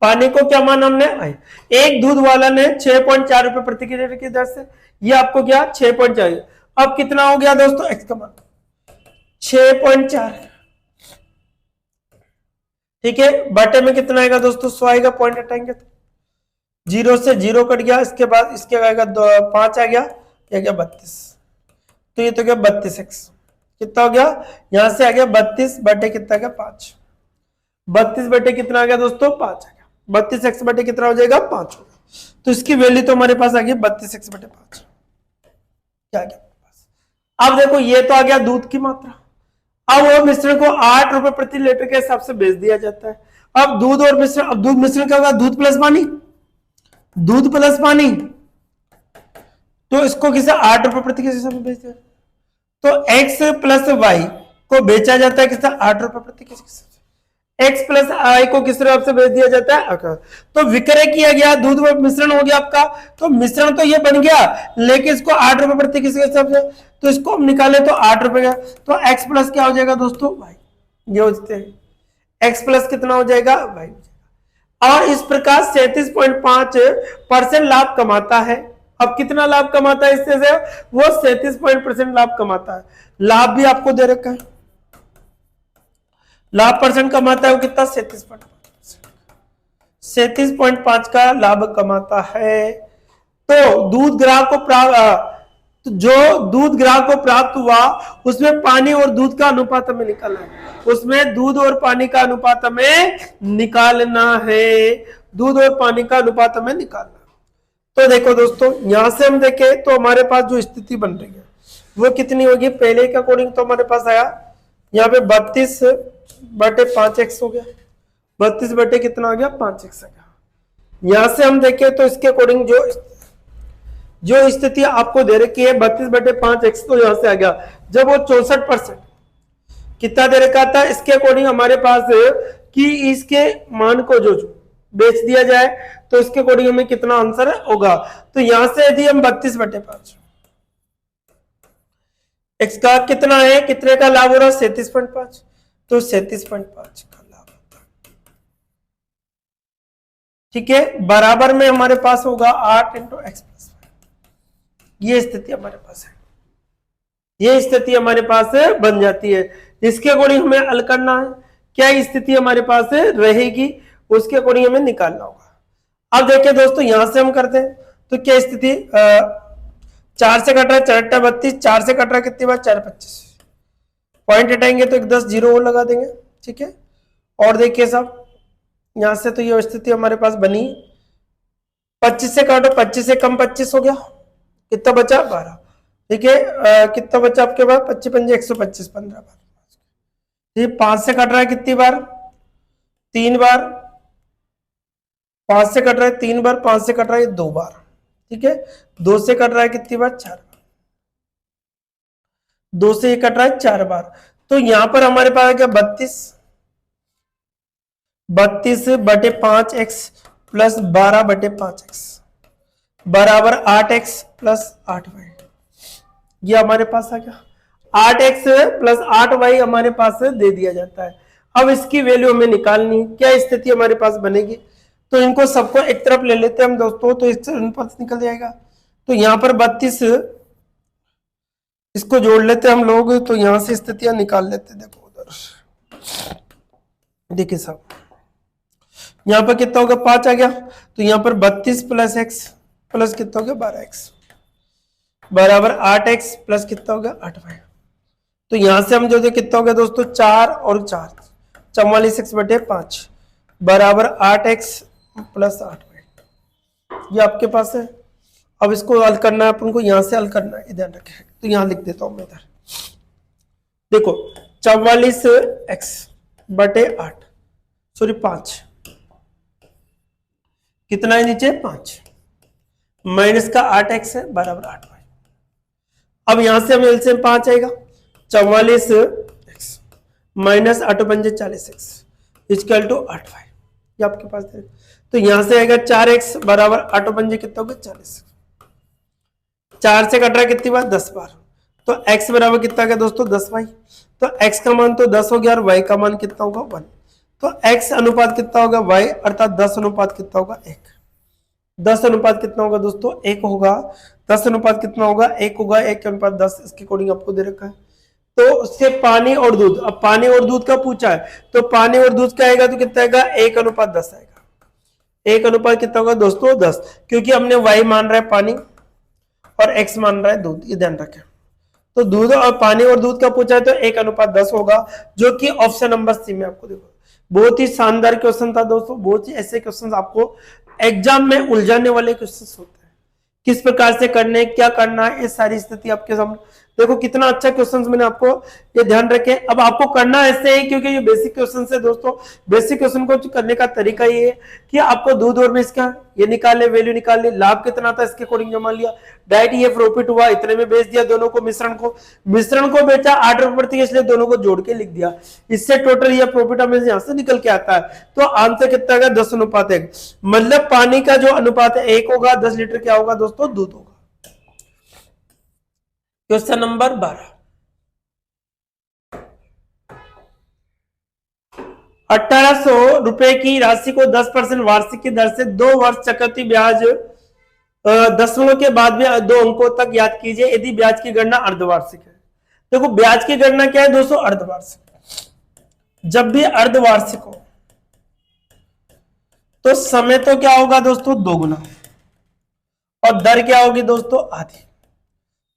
पानी को क्या माना हमने y। एक दूध वाला ने 6.4 रुपए प्रति लीटर की दर से, ये आपको क्या 6.4, अब कितना हो गया दोस्तों x का मान 6.4, ठीक है। बटे में कितना आएगा दोस्तों 100 आएगा, पॉइंट हटाएंगे तो 0 से 0 कट गया, इसके बाद इसके आएगा 5 आ गया, क्या गया 32, तो ये तो क्या 32x कितना हो गया, यहां से आ गया 32 बटे कितना गया 5, 32 बटे कितना आ गया दोस्तों 5 आ गया, 32x बटे कितना हो जाएगा 5 होगा, तो इसकी वैल्यू तो हमारे पास आ गई 32x बटे 5, क्या आ गया। अब देखो ये तो आ गया दूध की मात्रा। अब वो मिश्रण को 8 रुपए प्रति लीटर के हिसाब से बेच दिया जाता है। अब दूध और मिश्रण, अब दूध मिश्रण क्या होगा, दूध प्लस पानी, दूध प्लस पानी, तो इसको किसे 8 रुपए प्रति के हिसाब से बेच दिया, तो x प्लस वाई को बेचा जाता है किसे 8 रुपए प्रति के हिसाब से, x प्लस आई को किस तरह से बेच दिया जाता है, तो विक्रय किया गया, दूध व मिश्रण हो गया आपका, तो मिश्रण तो ये बन गया लेकिन इसको 8 रुपए प्रति किस हिसाब से, तो इसको हम निकाले तो 8 रुपए का, तो x प्लस क्या हो जाएगा दोस्तों y, ये हो जाते हैं x प्लस कितना हो जाएगा y, और इस प्रकार 37.5% लाभ कमाता है। अब कितना लाभ कमाता है इससे से, वो 37% लाभ कमाता है। लाभ भी आपको दे रखा है, लाभ परसेंट कमाता है वो कितना 37.5 का लाभ कमाता है। तो दूध ग्राहक को प्राप्त, तो जो दूध ग्राहक को प्राप्त हुआ उसमें पानी और दूध का अनुपात हमें निकालना है, उसमें दूध और पानी का अनुपात हमें निकालना है, दूध और पानी का अनुपात हमें निकालना। तो देखो दोस्तों यहां से हम देखें तो हमारे पास जो स्थिति बन रही है वो कितनी होगी, पहले के अकॉर्डिंग तो हमारे पास आया यहाँ पे 32 बटे 5x हो गया, 32 बटे कितना आ गया 5x आ गया। यहां से हम देखें तो इसके अकॉर्डिंग जो स्थिति आपको दे रखी है 32 बटे 5x, तो यहां से आ गया जब वो 64% कितना दे रखा था, इसके अकॉर्डिंग हमारे पास कि इसके मान को जो बेच दिया जाए तो इसके अकॉर्डिंग हमें कितना आंसर होगा, तो यहां से यदि हम 32 बटे 5 x का कितना है, कितने का लाभ हो रहा है 37.5, तो 37.5 का लाभ होता है, ठीक है। बराबर में हमारे पास होगा 8 इंटू एक्स प्लस, ये स्थिति हमारे पास है, ये स्थिति हमारे पास बन जाती है। इसके अकॉर्डिंग हमें हल करना है, क्या स्थिति हमारे पास रहेगी उसके अकॉर्डिंग हमें निकालना होगा। अब देखिए दोस्तों यहां से हम करते हैं तो क्या स्थिति, 4 से कट रहा है 4 32, 4 से कट रहा है कितनी बार 4 25, पॉइंट हटाएंगे तो एक 10 जीरो लगा देंगे, ठीक है। और देखिए साहब यहां से तो ये स्थिति हमारे पास बनी, 25 से काटो 25 से कम 25 हो गया, कितना बचा 12, ठीक है। कितना बचा आपके पास 25 पंजे 125, 15 बार, ये 5 से कट रहा है कितनी बार 3 बार, 5 से कट रहा है 3 बार, 5 से कट रहा है 2 बार, ठीक है। 2 से कट रहा है कितनी बार 4 बार, 2 से ये कट रहा है 4 बार, तो यहां पर हमारे पास है क्या 32 बटे 5x प्लस 12 बटे 5x बराबर 8x प्लस 8y, ये हमारे पास आ गया। 8x प्लस 8y हमारे पास दे दिया जाता है। अब इसकी वैल्यू हमें निकालनी है, क्या स्थिति हमारे पास बनेगी, तो इनको सबको एक तरफ ले लेते हैं हम दोस्तों, तो इससे अनुपात निकल जाएगा। तो यहाँ पर 32 इसको जोड़ लेते हैं हम लोग, तो यहां से स्थितियां निकाल लेते हैं। देखो उधर देखिए साहब यहां पर कितना होगा 5 आ गया, तो यहां पर 32 प्लस x प्लस कितना हो गया 12x बराबर 8x प्लस कितना हो गया 8y। तो यहां से हम जो दे कितना हो गया दोस्तों 4 और 4 44x बटे 5 बराबर 8x प्लस 8y, ये आपके पास है। अब इसको हल करना है अपन को, यहां से हल करना है, ध्यान रखें। तो यहां लिख देता हूं मैं इधर, देखो 44x बटे 8 सॉरी 5 कितना है नीचे 5 माइनस का 8x है बराबर 8y। अब यहां से हम एलसीएम 5 आएगा 44x माइनस 8 पंजे 40x इक्वल टू 8y। ये आपके पास है। तो यहां से आएगा 4x बराबर 8 पंजे कितना होगा 40। 4 से कट रहा है कितनी बार 10 बार। तो x बराबर कितना गया दोस्तों 10y। तो x का मान तो 10 हो गया और y का मान कितना होगा 1। तो x अनुपात कितना होगा y अर्थात 10 अनुपात कितना होगा 1। 10 अनुपात कितना होगा दोस्तों 1 होगा। 10 अनुपात कितना होगा 1 होगा। 1 अनुपात 10 इसके अकॉर्डिंग आपको दे रखा है। तो उससे पानी और दूध, अब पानी और दूध का पूछा है तो पानी और दूध का आएगा तो कितना आएगा 1 अनुपात 10 आएगा। 1 अनुपात कितना होगा दोस्तों 10, क्योंकि हमने y मान रहा है पानी और x मान रहा है दूध, ये ध्यान रखें। तो दूध और पानी और दूध का पूछा है तो 1 अनुपात 10 होगा, जो कि ऑप्शन नंबर सी में आपको देखो। बहुत ही शानदार क्वेश्चन था दोस्तों। बहुत ही ऐसे क्वेश्चन आपको एग्जाम में उलझाने वाले क्वेश्चन होते हैं, किस प्रकार से करने, क्या करना है, ये सारी स्थिति आपके सामने। देखो कितना अच्छा क्वेश्चन मैंने आपको, ये ध्यान रखें। अब आपको करना ऐसे ही, क्योंकि ये बेसिक क्वेश्चन है दोस्तों। बेसिक क्वेश्चन को करने का तरीका ये है कि आपको दूध और में इसका ये निकाले, वैल्यू निकाले, लाभ कितना था इसके अकॉर्डिंग जमा लिया, डायरेक्ट ये प्रॉफिट हुआ इतने में बेच दिया, दोनों को मिश्रण को बेचा 8 रुपए प्रति, इसलिए दोनों को जोड़ के लिख दिया। इससे टोटल ये प्रॉफिट हमें यहां से निकल के आता है। तो आंसर कितना होगा 10 अनुपात 1। मतलब पानी का जो अनुपात है 1 होगा, 10 लीटर क्या होगा दोस्तों दूध होगा। क्वेश्चन नंबर 12, 1800 रुपए की राशि को 10% वार्षिक की दर से 2 वर्ष चक्रवृद्धि ब्याज दशमलव के बाद भी 2 अंकों तक याद कीजिए यदि ब्याज की गणना अर्धवार्षिक है। देखो ब्याज की गणना क्या है दोस्तों अर्धवार्षिक। जब भी अर्धवार्षिक हो तो समय तो क्या होगा दोस्तों 2 गुना, और दर क्या होगी दोस्तों आधी।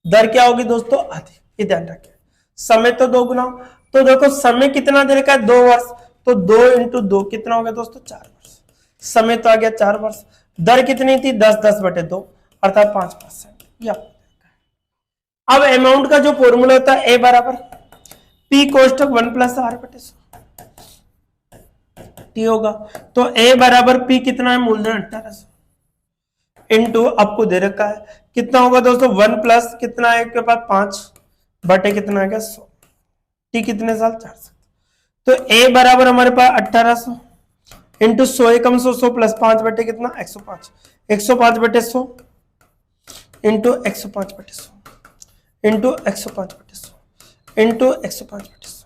दर क्या होगी दोस्तों आधी, ये ध्यान रखें। समय तो 2 गुना, तो देखो समय कितना दे रखा है 2 वर्ष, तो 2 इंटू 2 कितना हो गया दोस्तों 4 वर्ष। समय तो आ गया 4 वर्ष। दर कितनी थी 10/10/2 अर्थात 5%। ये अब अमाउंट का जो फॉर्मूला होता है ए बराबर पी कोष्टक 1 + r/100 टी होगा। तो ए बराबर पी कितना है मूलधन 1800 इंटू आपको दे रखा है कितना होगा दोस्तों 1 प्लस कितना है आपके पास 5 बटे कितना है 100। टी कितने साल 4 साल। तो ए बराबर हमारे पास 1800 इंटू 100 एकम 100 प्लस 5 बटे कितना 105 105 बटे 100 इंटू 105 बटे 100 इंटू 105 बटे 100 इंटू 105 बटे 100।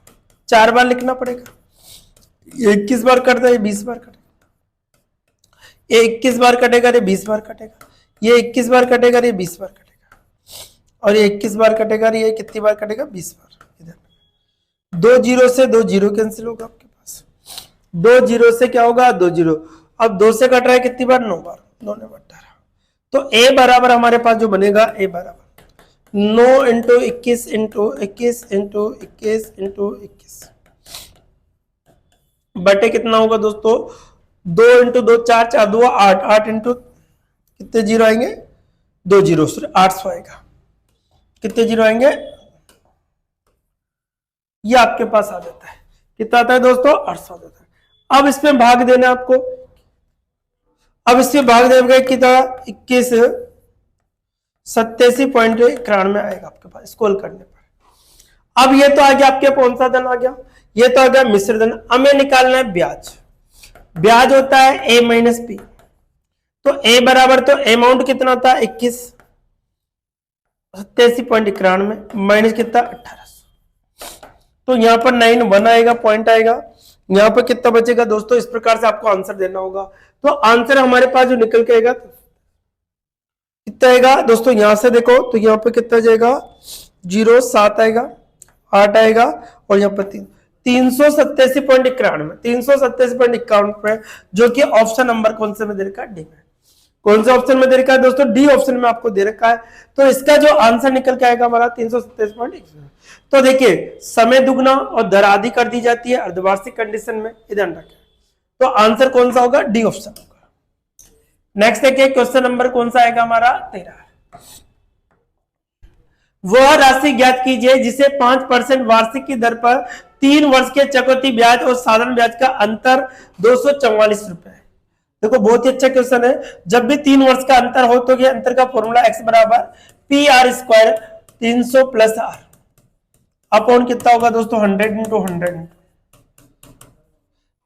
4 बार लिखना पड़ेगा। ये 21 बार कटता है, 20 बार कटेगा। ये 21 बार कटेगा, ये 20 बार कटेगा। ये 21 बार कटेगा, ये 20 बार कटेगा। और ये 21 बार कटेगा, ये कितनी बार कटेगा 20 बार। इधर 2 जीरो से 2 जीरो कैंसिल होगा आपके पास। 2 जीरो से क्या होगा 2 जीरो। अब 2 से कट रहा है कितनी बार 9 बार। 9 9 18। तो ए बराबर हमारे पास जो बनेगा ए बराबर 9 इंटू 21 इंटू 21 इंटू 21 इंटू 21 बटे कितना होगा दोस्तों 2 इंटू 2 4 4 2 8 8 इंटू कितने जीरो आएंगे 2 जीरो 800 आएगा। कितने जीरो आएंगे ये आपके पास आ जाता है। कितना आता है दोस्तों 800 आ जाता है। अब इसमें भाग देना आपको। अब इसमें भाग देगा कितना 21 87.91 आएगा आपके पास स्क्रॉल करने पर। अब ये तो आ गया आपके कौन सा धन आ गया, ये तो आ गया मिश्र धन। हमें निकालना है ब्याज। ब्याज होता है a माइनस पी। तो a बराबर तो अमाउंट कितना था 21 87.91 माइनस कितना 1800। तो यहां पर 9 1 आएगा पॉइंट आएगा। यहां पर कितना बचेगा दोस्तों इस प्रकार से आपको आंसर देना होगा। तो आंसर हमारे पास जो निकल के आएगा कितना आएगा दोस्तों यहां से देखो तो यहां पर कितना जाएगा 0 7 आएगा 8 आएगा और यहां पर 387.91 387.51 पे जो कि ऑप्शन नंबर कौन से में दे रखा है डी में। कौन से ऑप्शन में दे रखा है दोस्तों डी ऑप्शन में आपको दे रखा है। तो इसका जो आंसर निकल के आएगा हमारा 387.1। तो देखिए समय दुगना और दर आधी कर दी जाती है अर्धवार्षिक कंडीशन में, ध्यान रखें। तो आंसर कौन सा होगा डी ऑप्शन होगा। नेक्स्ट देखिए क्वेश्चन नंबर कौन सा आएगा हमारा 13। वह राशि ज्ञात कीजिए जिसे 5% वार्षिक की दर पर 3 वर्ष के चक्रवृद्धि ब्याज और साधारण ब्याज का अंतर 244 रुपए है। देखो बहुत ही अच्छा क्वेश्चन है। जब भी 3 वर्ष का अंतर हो तो ये अंतर का फॉर्मूला x बराबर P R square 300 plus R upon कितना होगा दोस्तों 100 इंटू 100।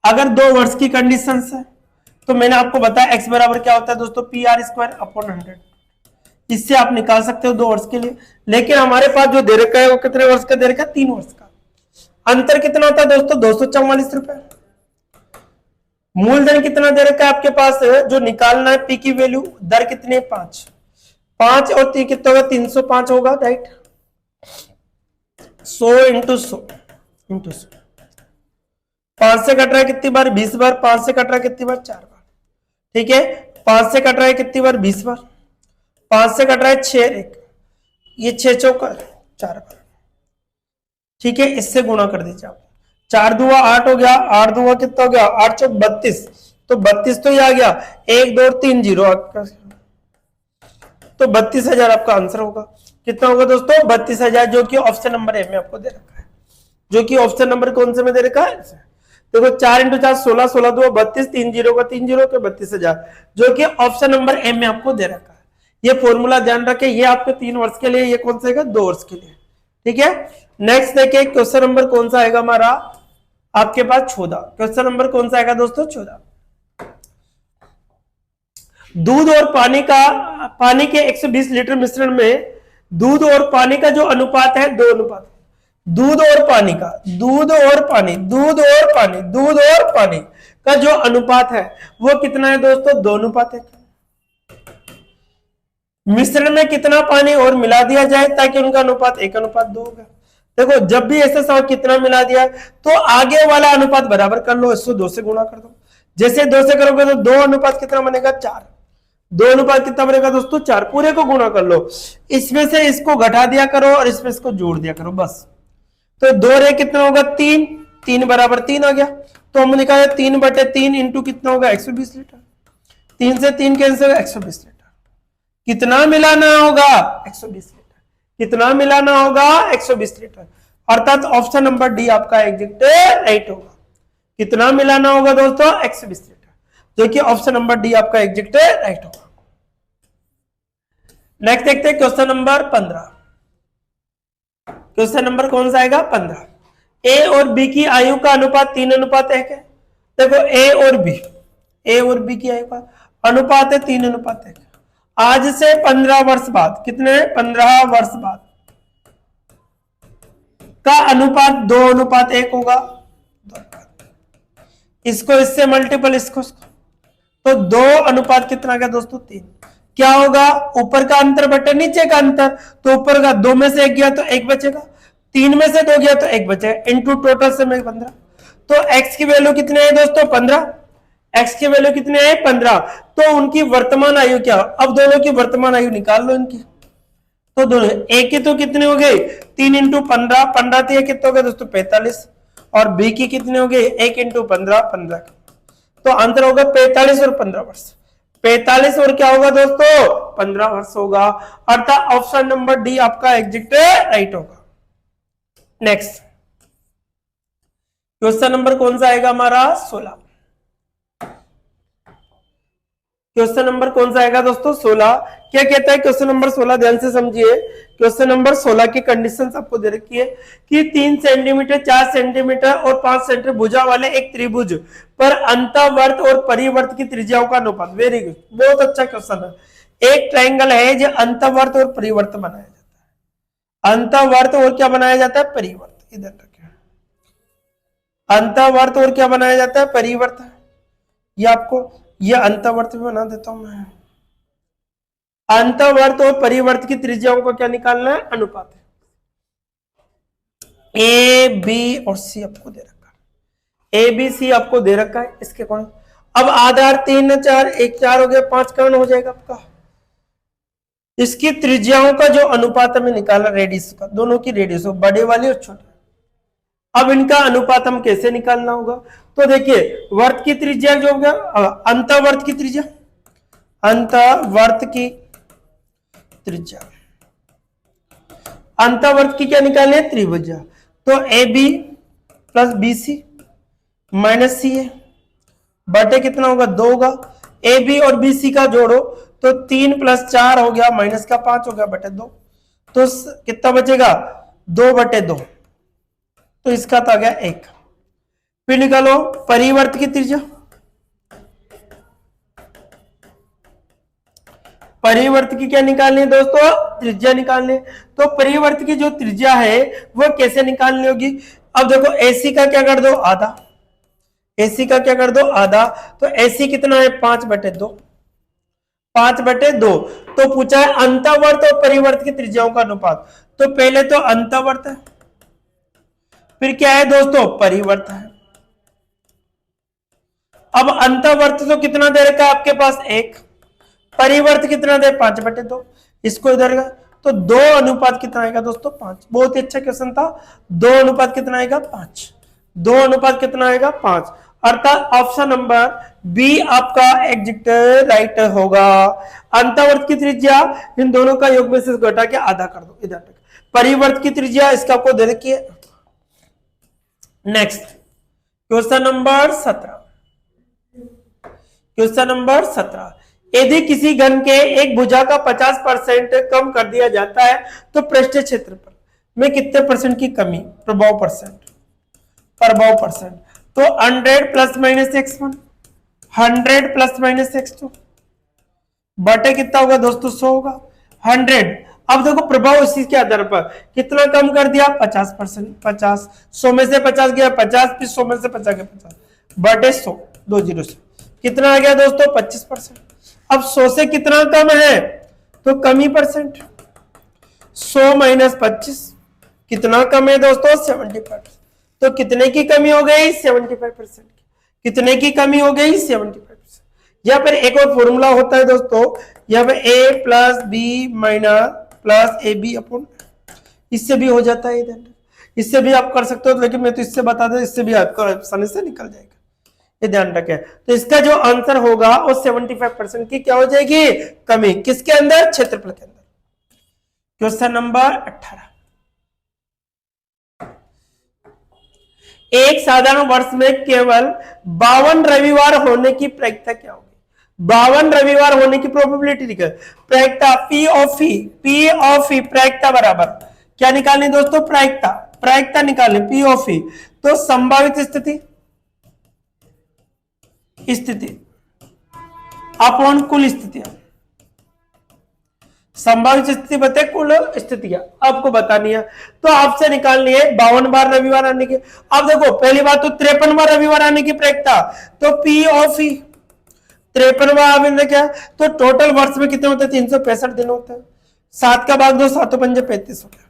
अगर 2 वर्ष की कंडीशन है तो मैंने आपको बताया x बराबर क्या होता है दोस्तों पी आर स्क्वायर अपॉन 100। इससे आप निकाल सकते हो 2 वर्ष के लिए। लेकिन हमारे पास जो दे रखा है वो कितने वर्ष का दे रखा है 3 वर्ष का। अंतर कितना होता है दोस्तों 244 रुपए। मूलधन कितना दे रखा है आपके पास जो निकालना है पी की वैल्यू दर कितनी है 5 5 और 3 कितना होगा 305 होगा राइट। 100 इंटू 100 इंटू 100 5 से कट रहा है कितनी बार 20 बार 5 से कट रहा है कितनी बार 4 बार। ठीक है 5 से कट रहा है कितनी बार 20 बार 5 से कट रहा है 6 1 ये 6 चौका 4 बार। ठीक है इससे गुणा कर दीजिए आप 4 दूआ 8 हो गया 8 दूआ कितना हो गया 8 चौक 32 तो 32 तो ये आ गया 1 2 3 0 तो 32,000 आपका आंसर होगा। कितना होगा दोस्तों 32,000 जो कि ऑप्शन नंबर ए में आपको दे रखा है। जो कि ऑप्शन नंबर कौन से में दे रखा है देखो 4 इंटू 4 16 16 2 32 3 0 का 3 0 के 32,000 जो कि ऑप्शन नंबर ए में आपको दे रखा है। ये फॉर्मूला ध्यान रखें ये आपके 3 वर्ष के लिए ये कौन सा है 2 वर्ष के लिए। ठीक है नेक्स्ट देखिए क्वेश्चन नंबर कौन सा आएगा हमारा आपके पास 14। क्वेश्चन नंबर कौन सा आएगा दोस्तों 14। दूध और पानी के 120 लीटर मिश्रण में दूध और पानी का जो अनुपात है 2 अनुपात दूध और पानी का दूध और पानी का जो अनुपात है वो कितना है दोस्तों 2 अनुपात 1। मिश्रण में कितना पानी और मिला दिया जाए ताकि उनका अनुपात 1 अनुपात 2 होगा। देखो जब भी ऐसा सवाल कितना मिला दिया तो आगे वाला अनुपात बराबर कर लो इसको 2 से गुणा कर दो। जैसे 2 से करोगे तो 2 अनुपात कितना बनेगा 4 2 अनुपात कितना बनेगा दोस्तों 4 पूरे को गुणा कर लो। इसमें से इसको घटा दिया करो और इसमें इसको जोड़ दिया करो बस। तो 2 रे कितना होगा 3 3 बराबर 3 आ गया तो हम निकाले 3/3 इंटू कितना होगा 120 लीटर 3 से 3 कैंसिल 120 लीटर। कितना मिलाना होगा 120 लीटर। कितना मिलाना होगा 120 लीटर अर्थात ऑप्शन नंबर डी आपका एग्जैक्ट राइट होगा। कितना मिलाना होगा दोस्तों 120 लीटर जो कि ऑप्शन नंबर डी आपका एग्जैक्ट राइट होगा। नेक्स्ट देखते हैं क्वेश्चन नंबर 15। क्वेश्चन नंबर कौन सा आएगा 15। ए और बी की आयु का अनुपात 3 अनुपात 1 है। देखो ए और बी की आयु का अनुपात है 3 अनुपात 1। आज से 15 वर्ष बाद कितने 15 वर्ष बाद का अनुपात 2 अनुपात 1 होगा। इसको इससे मल्टीपल इसको तो 2 अनुपात कितना गया दोस्तों 3। क्या होगा ऊपर का अंतर बटे नीचे का अंतर तो ऊपर का 2 में से 1 गया तो 1 बचेगा 3 में से 2 गया तो 1 बचेगा इंटू टोटल से 15। तो x की वैल्यू कितनी है दोस्तों 15 x की वैल्यू कितनी है 15 तो उनकी वर्तमान आयु क्या। अब दोनों की वर्तमान आयु निकाल लो इनकी तो दोनों a की तो कितने हो गए 3 इंटू 15 15 कितना हो गया दोस्तों 45 और b की कितने हो गए 1 इंटू 15 15 तो अंतर होगा 45 और 15 वर्ष 45 और क्या होगा दोस्तों 15 वर्ष होगा अर्थात ऑप्शन नंबर डी आपका एग्जैक्ट राइट होगा। नेक्स्ट क्वेश्चन नंबर कौन सा आएगा हमारा 16। क्वेश्चन नंबर कौन सा आएगा दोस्तों 16। क्या कहता है क्वेश्चन नंबर 16 ध्यान से समझिए। क्वेश्चन नंबर 16 की कंडीशंस आपको दे रखी है कि 3 सेंटीमीटर 4 सेंटीमीटर और 5 सेंटीमीटर भुजा वाले एक त्रिभुज पर अंतःवर्त और परिवर्त की त्रिज्याओं का अनुपात। वेरी गुड बहुत अच्छा क्वेश्चन है। एक ट्रायंगल है जो अंतःवर्त और परिवर्त बनाया जाता है। अंतःवर्त और क्या बनाया जाता है परिवर्त। इधर रखिए अंतःवर्त और क्या बनाया जाता है परिवर्त। ये आपको ये अंतःवर्त भी बना देता हूं मैं। अंतःवर्त और परिवर्त की त्रिज्याओं को क्या निकालना है अनुपात है। ए बी और सी आपको दे रखा है ए बी सी आपको दे रखा है इसके कौन। अब आधार 3 4 1 4 हो गया 5 कौन हो जाएगा आपका। इसकी त्रिज्याओं का जो अनुपात हमें निकाला रेडियस का दोनों की रेडियस हो बड़े वाली और छोटे। अब इनका अनुपात हम कैसे निकालना होगा तो देखिए वर्त की त्रिज्या जो हो गया अंतःवर्त की त्रिज्या अंतःवर्त की त्रिज्या अंतःवर्त की क्या निकालनी है त्रिभुजा। तो A B plus B C minus C A बटे कितना होगा 2 होगा ए बी और बी सी का जोड़ो तो 3 + 4 हो गया, माइनस का 5 हो गया बटे 2, तो कितना बचेगा 2 बटे 2, तो इसका तो आ गया 1। फिर निकालो परिवर्त की त्रिज्या, परिवर्त की क्या निकालनी है दोस्तों, त्रिज्या निकालनी है। तो परिवर्त की जो त्रिज्या है वो कैसे निकालनी होगी, अब देखो एसी का क्या कर दो आधा, एसी का क्या कर दो आधा, तो एसी कितना है 5 बटे 2, 5 बटे 2। तो पूछा है अंतःवर्त और परिवर्त की त्रिज्याओं का अनुपात, तो पहले तो अंतःवर्त है, फिर क्या है दोस्तों परिवर्त है। अब अंतःवर्त तो कितना दे रखा है आपके पास 1, परिवर्त कितना दे 5 बटे 2, इसको इधर का तो 2 अनुपात कितना आएगा दोस्तों 5। बहुत ही अच्छा क्वेश्चन था। 2 अनुपात कितना आएगा 5, 2 अनुपात कितना आएगा 5, अर्थात ऑप्शन नंबर बी आपका एग्जैक्ट राइट होगा। अंतःवर्त की त्रिज्या इन दोनों का योग में से घटा के आधा कर दो इधर तक, परिवर्त की त्रिज्या इसका आपको दे रखी है। Next question number 17, question number 17, यदि किसी घन के एक भुजा का 50% कम कर दिया जाता है तो पृष्ठीय क्षेत्रफल में कितने परसेंट की कमी, प्रभाव परसेंट, प्रभाव परसेंट, तो 100 ± x1, 100 ± x2 बटे कितना होगा दोस्तों 100 होगा 100। अब देखो प्रभाव इसी के आधार पर कितना कम कर दिया 50%, 50, 100 में से 50 गया 50, फिर 100 में से 50 गया 50 बटे 100, 2 जीरो से कितना आ गया दोस्तों 25%। अब 100 से कितना कम है तो कमी परसेंट, 100 - 25 कितना कम है दोस्तों 75%, तो कितने की कमी हो गई 75%, कितने की कमी हो गई 75%। यहाँ पर एक और फॉर्मूला होता है दोस्तों, यहाँ पे a + b + ab अपॉन, इससे भी हो जाता है इधर, इससे भी आप कर सकते हो, लेकिन मैं तो इससे बता दूं, इससे भी आपको आसानी से निकल जाएगा, ये ध्यान रखें। तो इसका जो आंसर होगा वो 75% की क्या हो जाएगी कमी, किसके अंदर क्षेत्रफल के अंदर। क्वेश्चन नंबर 18, एक साधारण वर्ष में केवल 52 रविवार होने की प्रायिकता क्या होगी, 52 रविवार होने की प्रोबेबिलिटी निकल, प्रायिकता P ऑफ ई प्रायिकता बराबर क्या निकालनी दोस्तों प्रायिकता, प्रायिकता निकालनी P ऑफ ई, तो संभावित स्थिति अपॉन कुल स्थितियां, संभावित स्थिति बते कुल स्थितियां आपको बतानी है, तो आपसे निकालनी है 52 बार रविवार आने की। अब देखो पहली बात तो 53 बार रविवार आने की प्रायिकता, तो P ऑफ ई 53 बार आने क्या, तो टोटल वर्ष में कितने होते हैं 365 दिन होते हैं, 7 का भाग दो 7 × 5 = 35 हो गया,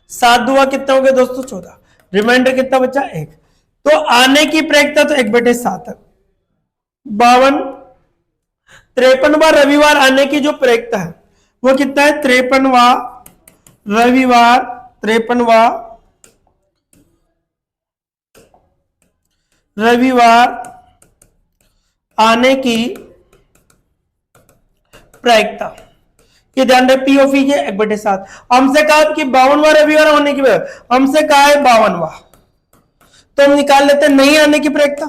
7 दुआ कितना हो गया दोस्तों 14, रिमाइंडर कितना बचा 1, तो आने की प्रायिकता तो 1/7 है। 52 53 बार रविवार आने की जो प्रायिकता है वो कितना है 53वां रविवार, 53वां रविवार आने की प्रायिकता, ये ध्यान रहे P ऑफ ई 1/7। हमसे कहा कि 52वां रविवार होने की, हमसे कहा है 52वां, तो हम निकाल लेते हैं नहीं आने की प्रायिकता,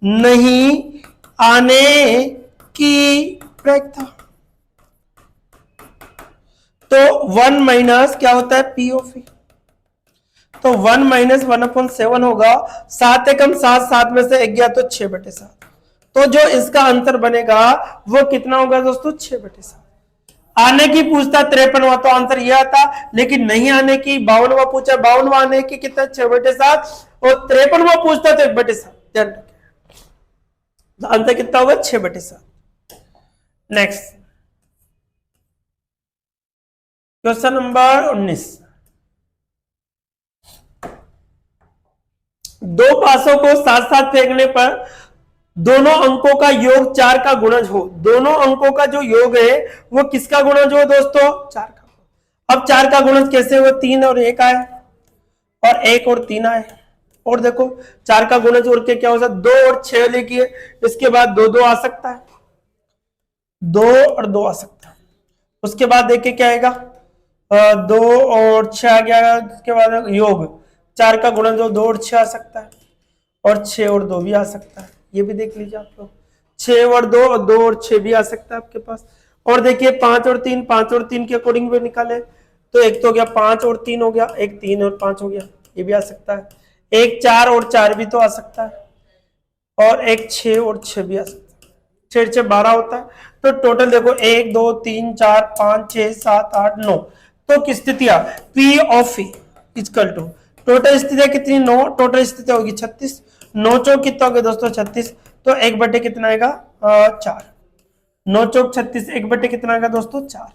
नहीं आने की प्रायिकता, तो 1 माइनस क्या होता है P ऑफ ई, तो 1 - 1/7 होगा, 7 एकम 7, 7 में से 1 गया तो 6/7, तो जो इसका आंसर बनेगा वो कितना होगा दोस्तों 6/7। आने की पूछता 53वां तो आंसर यह आता, लेकिन नहीं आने की 52वां पूछा, 52वां आने की कितना 6/7, और 53वां पूछता तो 1/7, ध्यान रखें, आंसर कितना होगा 6/7। नेक्स्ट क्वेश्चन नंबर 19, दो पासों को साथ साथ फेंकने पर दोनों अंकों का योग 4 का गुणज हो, दोनों अंकों का जो योग है वो किसका गुणज हो दोस्तों 4 का। अब 4 का गुणज कैसे हो, 3 और 1 आए और 1 और 3 आए, और देखो 4 का गुणज और क्या हो सकता 2 और 6 लिखिए, इसके बाद 2 2 आ सकता है, 2 और 2 आ सकता है, उसके बाद देखिए क्या आएगा 2 और 6 आ गया, उसके बाद योग 4 का गुणज 2 और 6 आ सकता है, और 6 और 2 भी आ सकता है, ये भी देख लीजिए आप लोग, 6 और 2 और 2 और 6 भी आ सकता है आपके पास। और देखिए 5 और 3, 5 और 3 के अकॉर्डिंग भी निकाले तो एक तो हो गया 5 और 3 हो गया, एक 3 और 5 हो गया, ये भी आ सकता है। एक 4 और 4 भी तो आ सकता है, और एक 6 और 6 भी आ सकता है। 6 6 12 होता है। तो टोटल देखो 1 2 3 4 5 6 7 8 9, तो स्थितियां P of E equal to total स्थितियां कितनी 9, टोटल स्थितियां होगी 36, 9 चौक कितना हो गया दोस्तों 36, तो 1 बटे कितना आएगा 4, 9 चौक 36, 1 बटे कितना आएगा दोस्तों 4,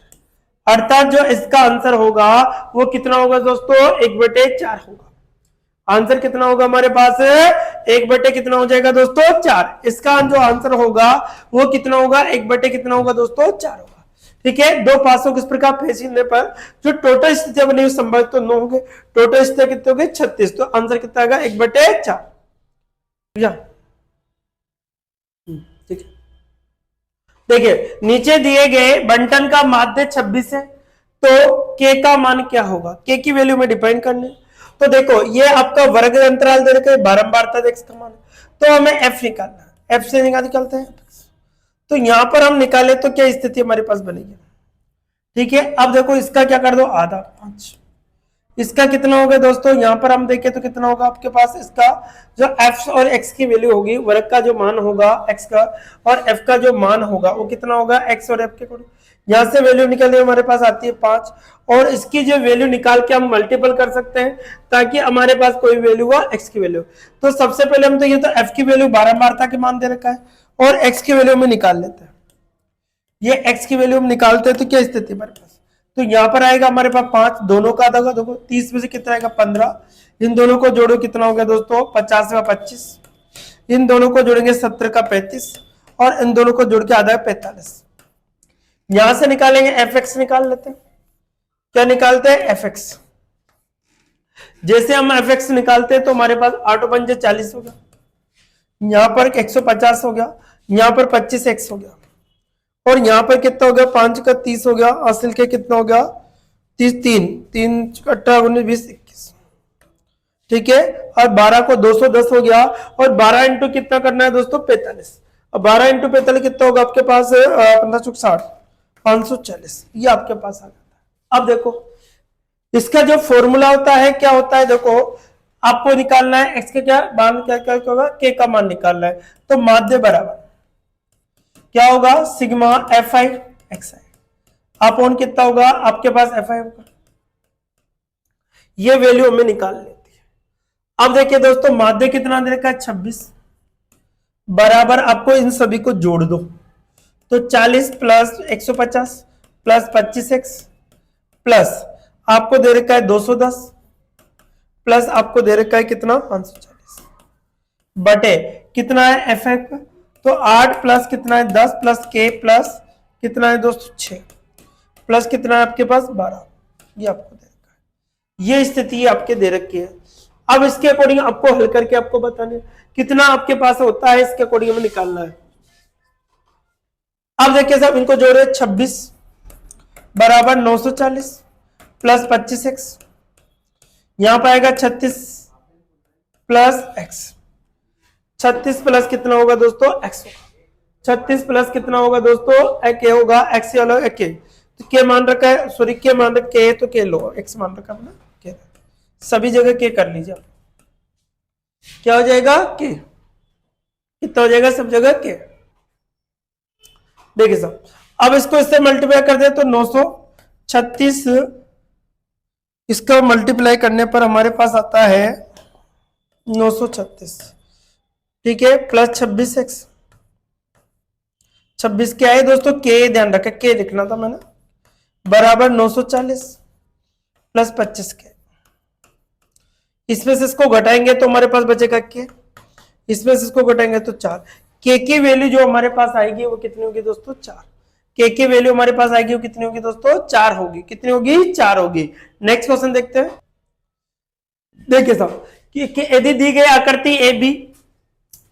अर्थात जो इसका आंसर होगा वो कितना होगा दोस्तों 1/4 होगा। आंसर कितना होगा हमारे पास 1 बटे कितना हो जाएगा दोस्तों 4, इसका जो आंसर होगा वो कितना होगा 1 बटे कितना होगा दोस्तों 4 होगा। ठीक है, दो पासों किस प्रकार फेंकने पर जो टोटल स्थितियां बनी हुई संभावित तो 9 होंगे, टोटल स्थितियां कितने हो गए 36, तो आंसर कितना आएगा 1/4। ठीक है, देखिए नीचे दिए गए बंटन का माध्य 26 है, तो के का मान क्या होगा, के की वैल्यू में डिपेंड करने। तो देखो ये आपका वर्ग अंतराल दे रखा है, बारंबारता देख का मान, तो हमें एफ निकालना है, एफ से निकालते हैं। तो यहां पर हम निकाले तो क्या स्थिति हमारे पास बनेगी। ठीक है, अब देखो इसका क्या कर दो आधा 5, इसका कितना होगा दोस्तों, यहां पर हम देखें तो कितना होगा आपके पास, इसका जो f और x की वैल्यू होगी, वर्ग का जो मान होगा x का और f का जो मान होगा वो कितना होगा x और f के अकॉर्डिंग। यहां से वैल्यू निकलने हमारे पास आती है 5, और इसकी जो वैल्यू निकाल के हम मल्टीपल कर सकते हैं ताकि हमारे पास कोई वैल्यू हुआ x की वैल्यू। तो सबसे पहले हम तो ये तो f की वैल्यू बारंबारता के मान दे रखा है और x की वैल्यू में निकाल लेते हैं। ये x की वैल्यू हम निकालते हैं तो क्या स्थिति हमारे पास, तो यहां पर आएगा हमारे पास 5, दोनों का आधा देखो 30 में से कितना आएगा 15, इन दोनों को जोड़ो कितना हो गया दोस्तों 50 का 25, इन दोनों को जोड़ेंगे 70 का 35, और इन दोनों को जोड़ के आधा 45। यहां से निकालेंगे fx निकाल लेते हैं, क्या निकालते हैं fx। जैसे हम fx निकालते हैं तो हमारे पास 8 × 5 = 40 हो गया, यहां पर 150 हो गया, यहां पर 25x हो गया, और यहां पर कितना हो गया 5 का 30 हो गया, हासिल के कितना हो गया 30, 3 18 19 20 21। ठीक है, और 12 को 210 हो गया, और 12 इंटू कितना करना है दोस्तों 45, अब 12 इंटू 45 कितना होगा आपके पास 15 × 60 540, ये आपके पास आ जाता है। अब देखो इसका जो फॉर्मूला होता है क्या होता है, देखो आपको निकालना है x के क्या मान, क्या होगा k का मान निकालना है, तो माध्य बराबर क्या होगा सिग्मा fi xi अपॉन कितना होगा आपके पास fi होगा, ये वैल्यू हमें निकाल लेती है। अब देखिए दोस्तों माध्य कितना दे रखा है 26, बराबर आपको इन सभी को जोड़ दो, तो 40 प्लस 150 प्लस 25x प्लस आपको दे रखा है 210 प्लस आपको दे रखा है कितना 540 बटे कितना है एफ, तो 8 प्लस कितना है 10 प्लस के प्लस कितना है दोस्तों 6 प्लस कितना है आपके पास 12, ये आपको दे रखा है, ये स्थिति आपके दे रखी है। अब इसके अकॉर्डिंग आपको हल करके आपको बताने कितना आपके पास होता है, इसके अकॉर्डिंग हमें निकालना है। अब देखिए साहब इनको जोड़े 26 बराबर 940 प्लस 25x, यहां पर आएगा 36 प्लस x, 36 प्लस कितना होगा दोस्तों x होगा, 36 प्लस कितना होगा दोस्तों k होगा, x अलग k, तो k मान रखा है, सॉरी k मान रखा है, तो k लो, x मान रखा है ना k, सभी जगह k कर लीजिए, क्या हो जाएगा k, कितना हो जाएगा सब जगह k। देखिए साहब अब इसको इससे मल्टीप्लाई कर दे तो 936, इसका मल्टीप्लाई करने पर हमारे पास आता है 936, ठीक है, प्लस 26x, 26 क्या है दोस्तों के, ध्यान रखें के लिखना था मैंने, बराबर 940 प्लस 25k, इसमें से इसको घटाएंगे तो हमारे पास बचेगा के, इसमें से इसको घटाएंगे तो 4, के की वैल्यू जो हमारे पास आएगी वो कितनी होगी दोस्तों 4, के की वैल्यू हमारे पास आएगी वो कितनी होगी दोस्तों 4 होगी, कितनी होगी 4 होगी। नेक्स्ट क्वेश्चन देखते हैं। देखिए साहब कि यदि दी गई आकृति ए बी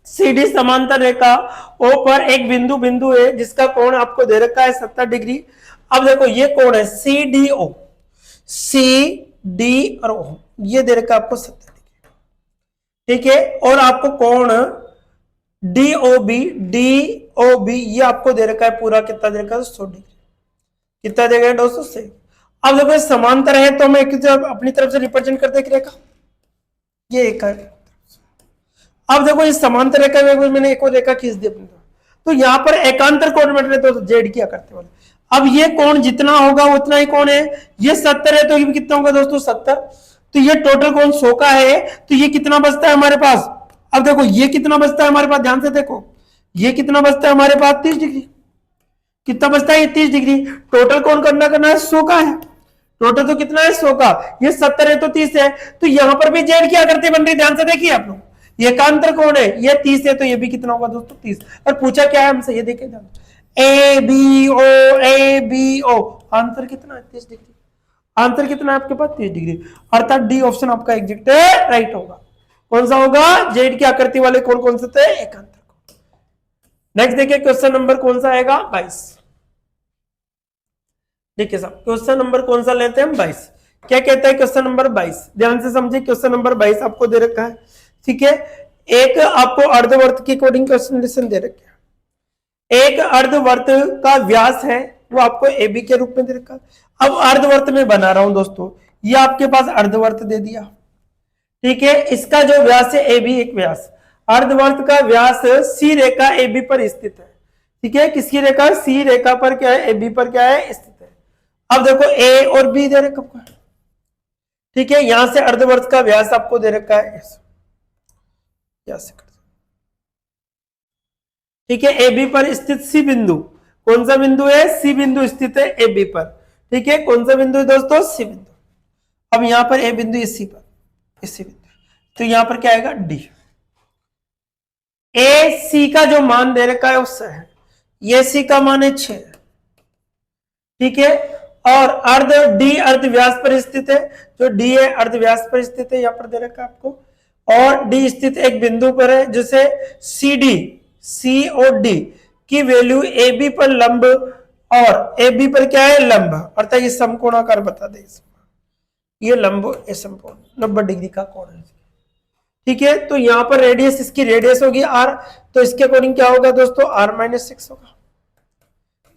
सी डी समांतर रेखा ओ पर एक बिंदु है जिसका कोण आपको दे रखा है 70 डिग्री। अब देखो ये कोण है C D O, C D और ओ, ये दे रखा है आपको 70 डिग्री, ठीक है, और आपको कोण डी ओ बी ये आपको दे रखा है पूरा, कितना दे रखा है 100 डिग्री, कितना देगा दोस्तों से। अब देखो समांतर है तो मैं अपनी तरफ से रिप्रेजेंट करते एक रेखा, ये एक है। अब देखो इस समांतर रेखा में मैंने एक और रेखा खींच दी अपनी तरफ, तो यहां पर एकांतर कोण बन रहे तो जेड क्या करते वाले। अब ये कोण जितना होगा उतना ही कोण है, ये 70 है तो ये कितना होगा दोस्तों 70, तो ये टोटल कोण 100 का है, तो ये कितना बचता है हमारे पास। अब देखो ये कितना बचता है हमारे पास, ध्यान से देखो ये कितना बचता है हमारे पास 30 डिग्री, कितना बचता है ये 30 डिग्री। टोटल कोण करना है 100 का है, टोटल तो कितना है 100 का, ये 70 है तो 30 है, तो यहां पर भी जेड क्या करती बन रही, ध्यान से देखिए आप लोग, ये एकांतर कोण है, ये 30 है तो ये भी कितना होगा दोस्तों 30। और पूछा क्या है हमसे, ये देखे ए बी ओ, आंसर कितना है 30 डिग्री, आंसर कितना है आपके पास 30 डिग्री, अर्थात डी ऑप्शन आपका एग्जैक्ट राइट होगा। कौन सा होगा, जेड की आकृति वाले कोण कौन से थे, एकांतर कोण। नेक्स्ट देखिए क्वेश्चन नंबर कौन सा आएगा 22। देखिए साहब क्वेश्चन नंबर कौन सा लेते हैं हम 22। क्या कहता है क्वेश्चन नंबर 22, ध्यान से समझिए। क्वेश्चन नंबर 22 आपको दे रखा है, ठीक है। एक आपको अर्धवर्त के अकॉर्डिंग क्वेश्चन दे रखे हैं, एक अर्धवर्त का व्यास है वो आपको ए बी के रूप में दे रखा है। अब अर्धवर्त में बना रहा हूं दोस्तों, ये आपके पास अर्धवर्त दे दिया, ठीक है। इसका जो व्यास है ए बी, एक व्यास, अर्धवर्त का व्यास सी रेखा ए बी पर स्थित है, ठीक है। किसकी रेखा, सी रेखा पर क्या है, ए बी पर क्या है स्थित है। अब देखो ए और बी दे रखा है, ठीक है। यहां से अर्धवर्त का व्यास आपको दे रखा है, ठीक है। ए बी पर स्थित सी बिंदु, कौन सा बिंदु है, सी बिंदु स्थित है ए बी पर, ठीक है। कौन सा बिंदु है दोस्तों, सी बिंदु। अब यहां पर ए बिंदु इसी पर, इसी बिंदु, तो यहां पर क्या आएगा डी। ए सी का जो मान दे रखा है उससे है, ये सी का मान है 6, ठीक है। और अर्ध डी अर्ध व्यास पर स्थित है, जो डी है अर्ध व्यास पर स्थित है, यहां पर दे रखा है आपको। और डी स्थित एक बिंदु पर है जिसे सी डी, सी और डी की वैल्यू ए बी पर लंब, और ए बी पर क्या है लंब, अर्थात ये समकोणाकार बता दे, ये लंब ए समकोण 90 डिग्री का कोण है, ठीक है। तो यहां पर रेडियस, इसकी रेडियस होगी आर, तो इसके अकॉर्डिंग क्या होगा दोस्तों R-6 होगा,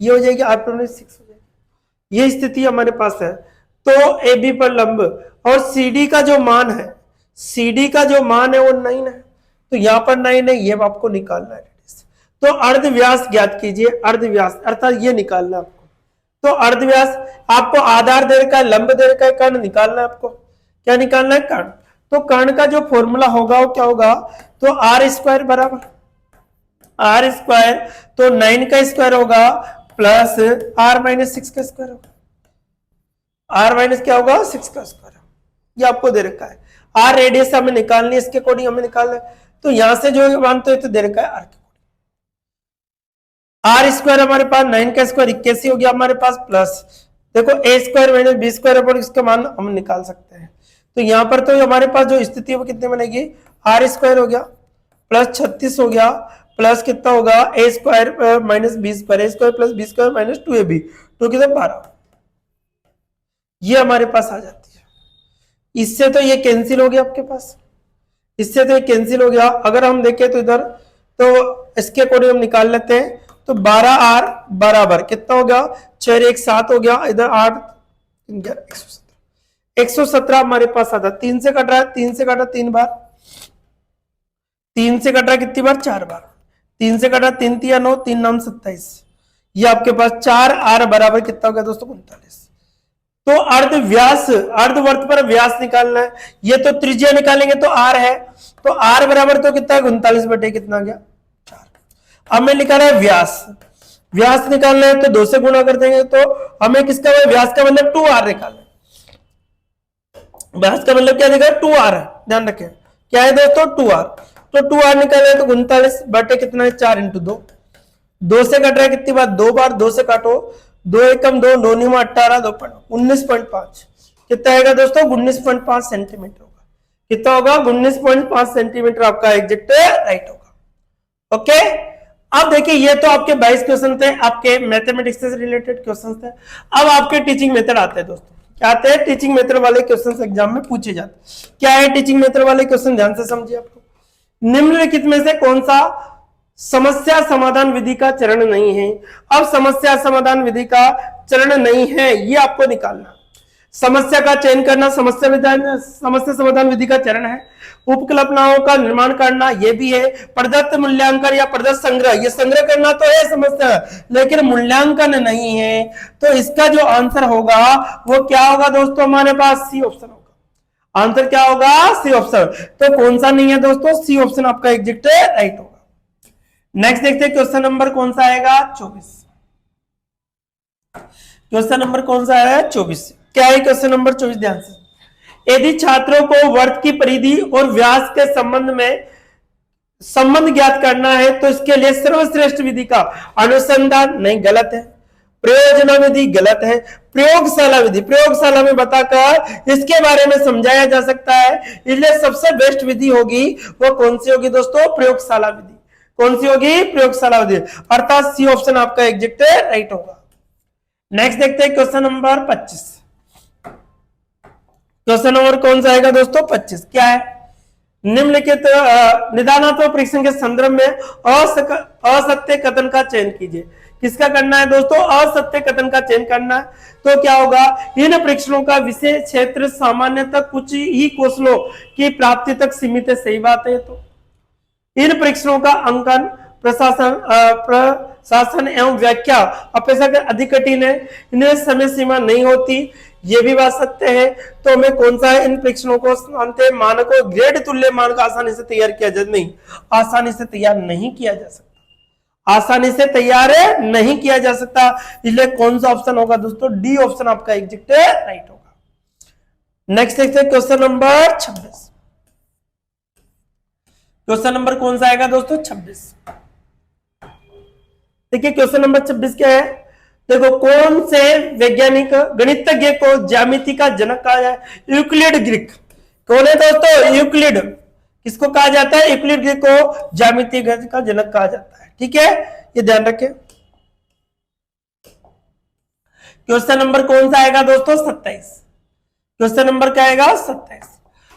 ये हो जाएगी R-6 हो जाएगी। ये स्थिति हमारे पास है। तो ए बी पर लंब और सी डी का जो मान है, CD का जो मान है वो 9 है, तो यहां पर 9 है, ये आपको निकालना है। तो अर्धव्यास ज्ञात कीजिए, अर्धव्यास अर्थात ये निकालना है आपको। तो अर्धव्यास आपको आधार दे रखा है, लंब दे रखा है, कर्ण निकालना है आपको। क्या निकालना है, कर्ण। तो कर्ण का जो फॉर्मूला होगा वो क्या होगा, तो R² बराबर R², तो 9 का स्क्वायर होगा प्लस R-6 का स्क्वायर होगा, R- क्या होगा 6 का स्क्वायर, ये आपको दे रखा है। आर रेडियस हमें निकालनी है, इसके अकॉर्डिंग हमें निकालना है। तो यहां से जो मानते हो तो दे रखा है आर के R² हमारे पास 9 का स्क्वायर 81 हो गया हमारे पास, प्लस देखो A² - B² पर इसका मान हम निकाल सकते हैं। तो यहां पर तो हमारे पास जो स्थिति है वो कितने बनेगी, R² हो गया प्लस 36 हो गया, प्लस कितना होगा A² - B² A² plus B² minus 2AB, 2 कितना 12, ये हमारे पास आ जाती है। इससे तो ये कैंसिल हो गया आपके पास, इससे तो ये कैंसिल हो गया। अगर हम देखें तो इधर, तो इसके अकॉर्डिंग हम निकाल लेते हैं। तो 12R बराबर कितना हो गया, 4 1 7 हो गया, इधर 8 117 हमारे पास आता। 3 से कट रहा है, 3 से काटा 3 बार, 3 से कट रहा है कितनी बार, 4 बार, 3 से कटा 3 3 9 3 9 27, ये आपके पास 4R बराबर कितना हो गया दोस्तों 39। तो अर्ध व्यास, अर्धवर्त पर व्यास निकालना है, ये तो त्रिज्या निकालेंगे तो R है, तो R बराबर तो कितना है 39 बटे कितना गया 4। अब मैं निकाला है व्यास, व्यास निकालना है तो 2 से गुणा कर देंगे, तो हमें किसका व्यास का मतलब 2R निकालना है। व्यास का मतलब क्या देगा 2R है, ध्यान रखें क्या है दोस्तों 2R। तो 2R निकाले तो 39 बटे कितना है 4 × 2, 2 से कट रहा है कितनी बार 2 बार, 2 से काटो 2 एकम 2 9 9 18 2 19.5, कितना आएगा दोस्तों 19.5 सेंटीमीटर होगा। कितना होगा 19.5 सेंटीमीटर आपका एग्जैक्ट राइट होगा। ओके, अब देखिए ये तो आपके 22 क्वेश्चन थे, आपके मैथमेटिक्स से रिलेटेड क्वेश्चन थे। अब आपके टीचिंग मेथड आते हैं दोस्तों, क्या आते हैं टीचिंग मेथड वाले क्वेश्चन एग्जाम में पूछे जाते हैं। क्या है टीचिंग मेथड वाले क्वेश्चन, ध्यान से समझिए। आपको निम्नलिखित में से कौन सा समस्या समाधान विधि का चरण नहीं है। अब समस्या समाधान विधि का चरण नहीं है, ये आपको निकालना। समस्या का चयन करना समस्या समाधान विधि का चरण है। उपकल्पनाओं का निर्माण करना ये भी है। प्रदत्त मूल्यांकन या प्रदत्त संग्रह, ये संग्रह करना तो है समस्या, लेकिन मूल्यांकन नहीं है। तो इसका जो आंसर होगा वो क्या होगा दोस्तों, हमारे पास सी ऑप्शन होगा। आंसर क्या होगा, सी ऑप्शन। तो कौन सा नहीं है दोस्तों, सी ऑप्शन आपका एग्जैक्ट राइट होगा। नेक्स्ट देखते हैं क्वेश्चन नंबर कौन सा आएगा, 24। क्वेश्चन नंबर कौन सा है, 24। क्या है क्वेश्चन नंबर 24, ध्यान से। यदि छात्रों को वर्त की परिधि और व्यास के संबंध में संबंध ज्ञात करना है तो इसके लिए सर्वश्रेष्ठ विधि का अनुसंधान, नहीं गलत है। प्रयोजना विधि गलत है। प्रयोगशाला विधि, प्रयोगशाला में बताकर इसके बारे में समझाया जा सकता है, इसलिए सबसे बेस्ट विधि होगी वो कौन सी होगी दोस्तों, प्रयोगशाला विधि। कौन सी होगी, प्रयोगशाला विधि, अर्थात सी ऑप्शन आपका एग्जैक्ट राइट होगा। नेक्स्ट देखते हैं क्वेश्चन नंबर 25। क्वेश्चन नंबर कौन सा आएगा दोस्तों, 25। क्या है, निम्नलिखित निदानात्मक परीक्षण के संदर्भ में असत्य कथन का चयन कीजिए। किसका करना है दोस्तों, असत्य कथन का चयन करना है। तो क्या होगा, इन परीक्षणों का विषय क्षेत्र सामान्यतः कुछ ही कौशलों की प्राप्ति तक सीमित है, सही बात है। तो इन परीक्षणों का अंकन प्रशासन एवं व्याख्या अपेक्षाकृत अधिक कठिन है, इन्हें समय सीमा नहीं होती, ये भी बात सत्य है। तो हमें कौन सा है, इन परीक्षणों को मानकों ग्रेड तुल्य मानक आसानी से तैयार किया जाए, नहीं, आसानी से तैयार नहीं किया जा सकता, आसानी से तैयार नहीं किया जा सकता। इसलिए कौन सा ऑप्शन होगा दोस्तों, डी ऑप्शन आपका एग्जैक्ट राइट होगा। नेक्स्ट देखते हैं क्वेश्चन नंबर 26। क्वेश्चन नंबर कौन सा आएगा दोस्तों, 26। देखिए क्वेश्चन नंबर 26 क्या है, देखो, कौन से वैज्ञानिक गणितज्ञ को ज्यामिति का जनक कहा जाए, यूक्लिड ग्रीक। कौन है दोस्तों, यूक्लिड। किसको कहा जाता है, यूक्लिड ग्रीक को ज्यामिति का जनक कहा जाता है, ठीक है, ये ध्यान रखें। क्वेश्चन नंबर कौन सा आएगा दोस्तों, 27। क्वेश्चन नंबर क्या आएगा, 27।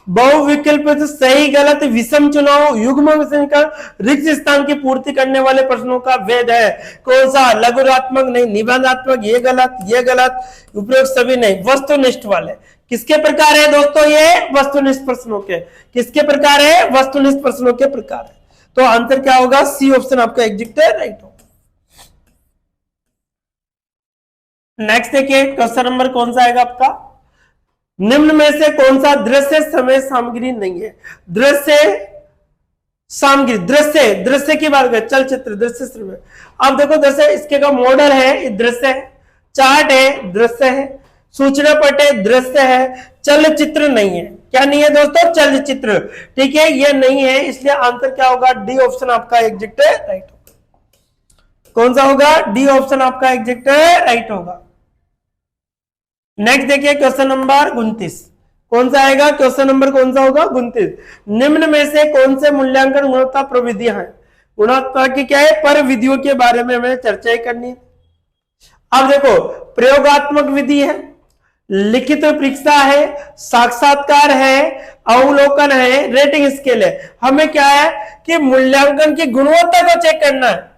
बहुविकल्पित सही गलत विषम चुनाव युग्म का रिक्त स्थान की पूर्ति करने वाले प्रश्नों का भेद है। कौन सा, लघुरात्मक नहीं, निबंधात्मक, ये गलत, ये गलत, उपयोग सभी नहीं, वस्तुनिष्ठ वाले। किसके प्रकार है दोस्तों, ये वस्तुनिष्ठ प्रश्नों के। किसके प्रकार है, वस्तुनिष्ठ प्रश्नों के प्रकार है। तो आंसर क्या होगा, सी ऑप्शन आपका एग्जैक्ट राइट होगा। नेक्स्ट देखिए क्वेश्चन नंबर कौन सा आएगा आपका, निम्न में से कौन सा दृश्य समय सामग्री नहीं है। दृश्य सामग्री, दृश्य, दृश्य की बात करें, चलचित्र दृश्य श्रव्य। अब देखो दृश्य, इसके का मॉडल है, दृश्य है, चार्ट है, दृश्य है, सूचना पट है, दृश्य है, चलचित्र नहीं है। क्या नहीं है दोस्तों, चलचित्र, ठीक है, ये नहीं है। इसलिए आंसर क्या होगा, डी ऑप्शन आपका एग्जैक्ट राइट होगा। कौन सा होगा, डी ऑप्शन आपका एग्जैक्ट राइट होगा। नेक्स्ट देखिए क्वेश्चन नंबर 29। कौन सा आएगा, क्वेश्चन नंबर कौन सा होगा, 29। निम्न में से कौन से मूल्यांकन गुणवत्ता प्रविधियां हैं। गुणवत्ता की क्या है, पर विधियों के बारे में हमें चर्चा करनी है। अब देखो, प्रयोगात्मक विधि है, लिखित परीक्षा है, साक्षात्कार है, अवलोकन है, रेटिंग स्केल है। हमें क्या है कि मूल्यांकन की गुणवत्ता को चेक करना है।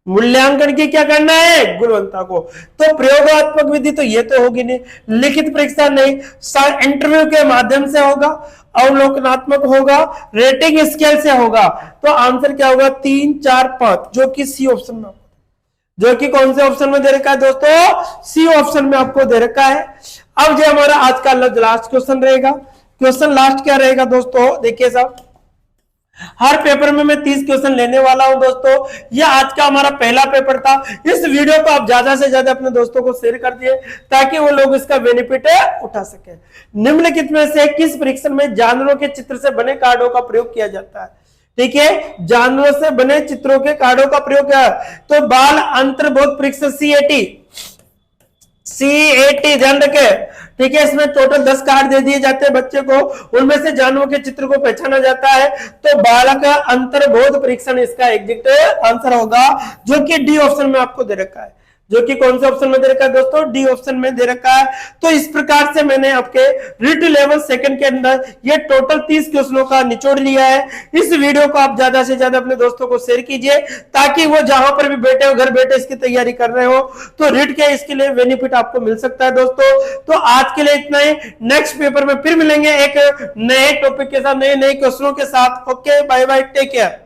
मूल्यांकन की क्या करना है, गुणवत्ता को। तो प्रयोगात्मक विधि तो ये तो होगी नहीं, लिखित परीक्षा नहीं, इंटरव्यू के माध्यम से होगा, अवलोकनात्मक होगा, रेटिंग स्केल से होगा। तो आंसर क्या होगा, 3, 4, 5, जो कि सी ऑप्शन में, जो कि कौन से ऑप्शन में दे रखा है दोस्तों, सी ऑप्शन में आपको दे रखा है। अब जो हमारा आज का लास्ट क्वेश्चन रहेगा, क्वेश्चन लास्ट क्या रहेगा दोस्तों, देखिए साहब, हर पेपर में मैं 30 क्वेश्चन लेने वाला हूं दोस्तों। यह आज का हमारा पहला पेपर था। इस वीडियो को आप ज्यादा से ज्यादा अपने दोस्तों को शेयर कर दिए ताकि वो लोग इसका बेनिफिट उठा सके। निम्नलिखित में से किस परीक्षण में जानवरों के चित्र से बने कार्डों का प्रयोग किया जाता है। ठीक है, जानवरों से बने चित्रों के कार्डों का प्रयोग किया, तो बाल अंतर्बोध परीक्षण CAT ध्यान रखे। ठीक है, इसमें टोटल 10 कार्ड दे दिए जाते हैं बच्चे को, उनमें से जानवरों के चित्र को पहचाना जाता है। तो बालक अंतर्बोध परीक्षण इसका एग्जैक्ट आंसर होगा, जो कि डी ऑप्शन में आपको दे रखा है। जो कि कौन से ऑप्शन में दे रखा है दोस्तों, डी ऑप्शन में दे रखा है। तो इस प्रकार से मैंने आपके रीड लेवल सेकंड के अंदर ये टोटल 30 क्वेश्चनों का निचोड़ लिया है। इस वीडियो को आप ज्यादा से ज्यादा अपने दोस्तों को शेयर कीजिए, ताकि वो जहां पर भी बैठे हो, घर बैठे इसकी तैयारी कर रहे हो, तो रीड के इसके लिए बेनिफिट आपको मिल सकता है दोस्तों। तो आज के लिए इतना ही, नेक्स्ट पेपर में फिर मिलेंगे एक नए टॉपिक के साथ, नए क्वेश्चनों के साथ। Okay, bye bye, take care.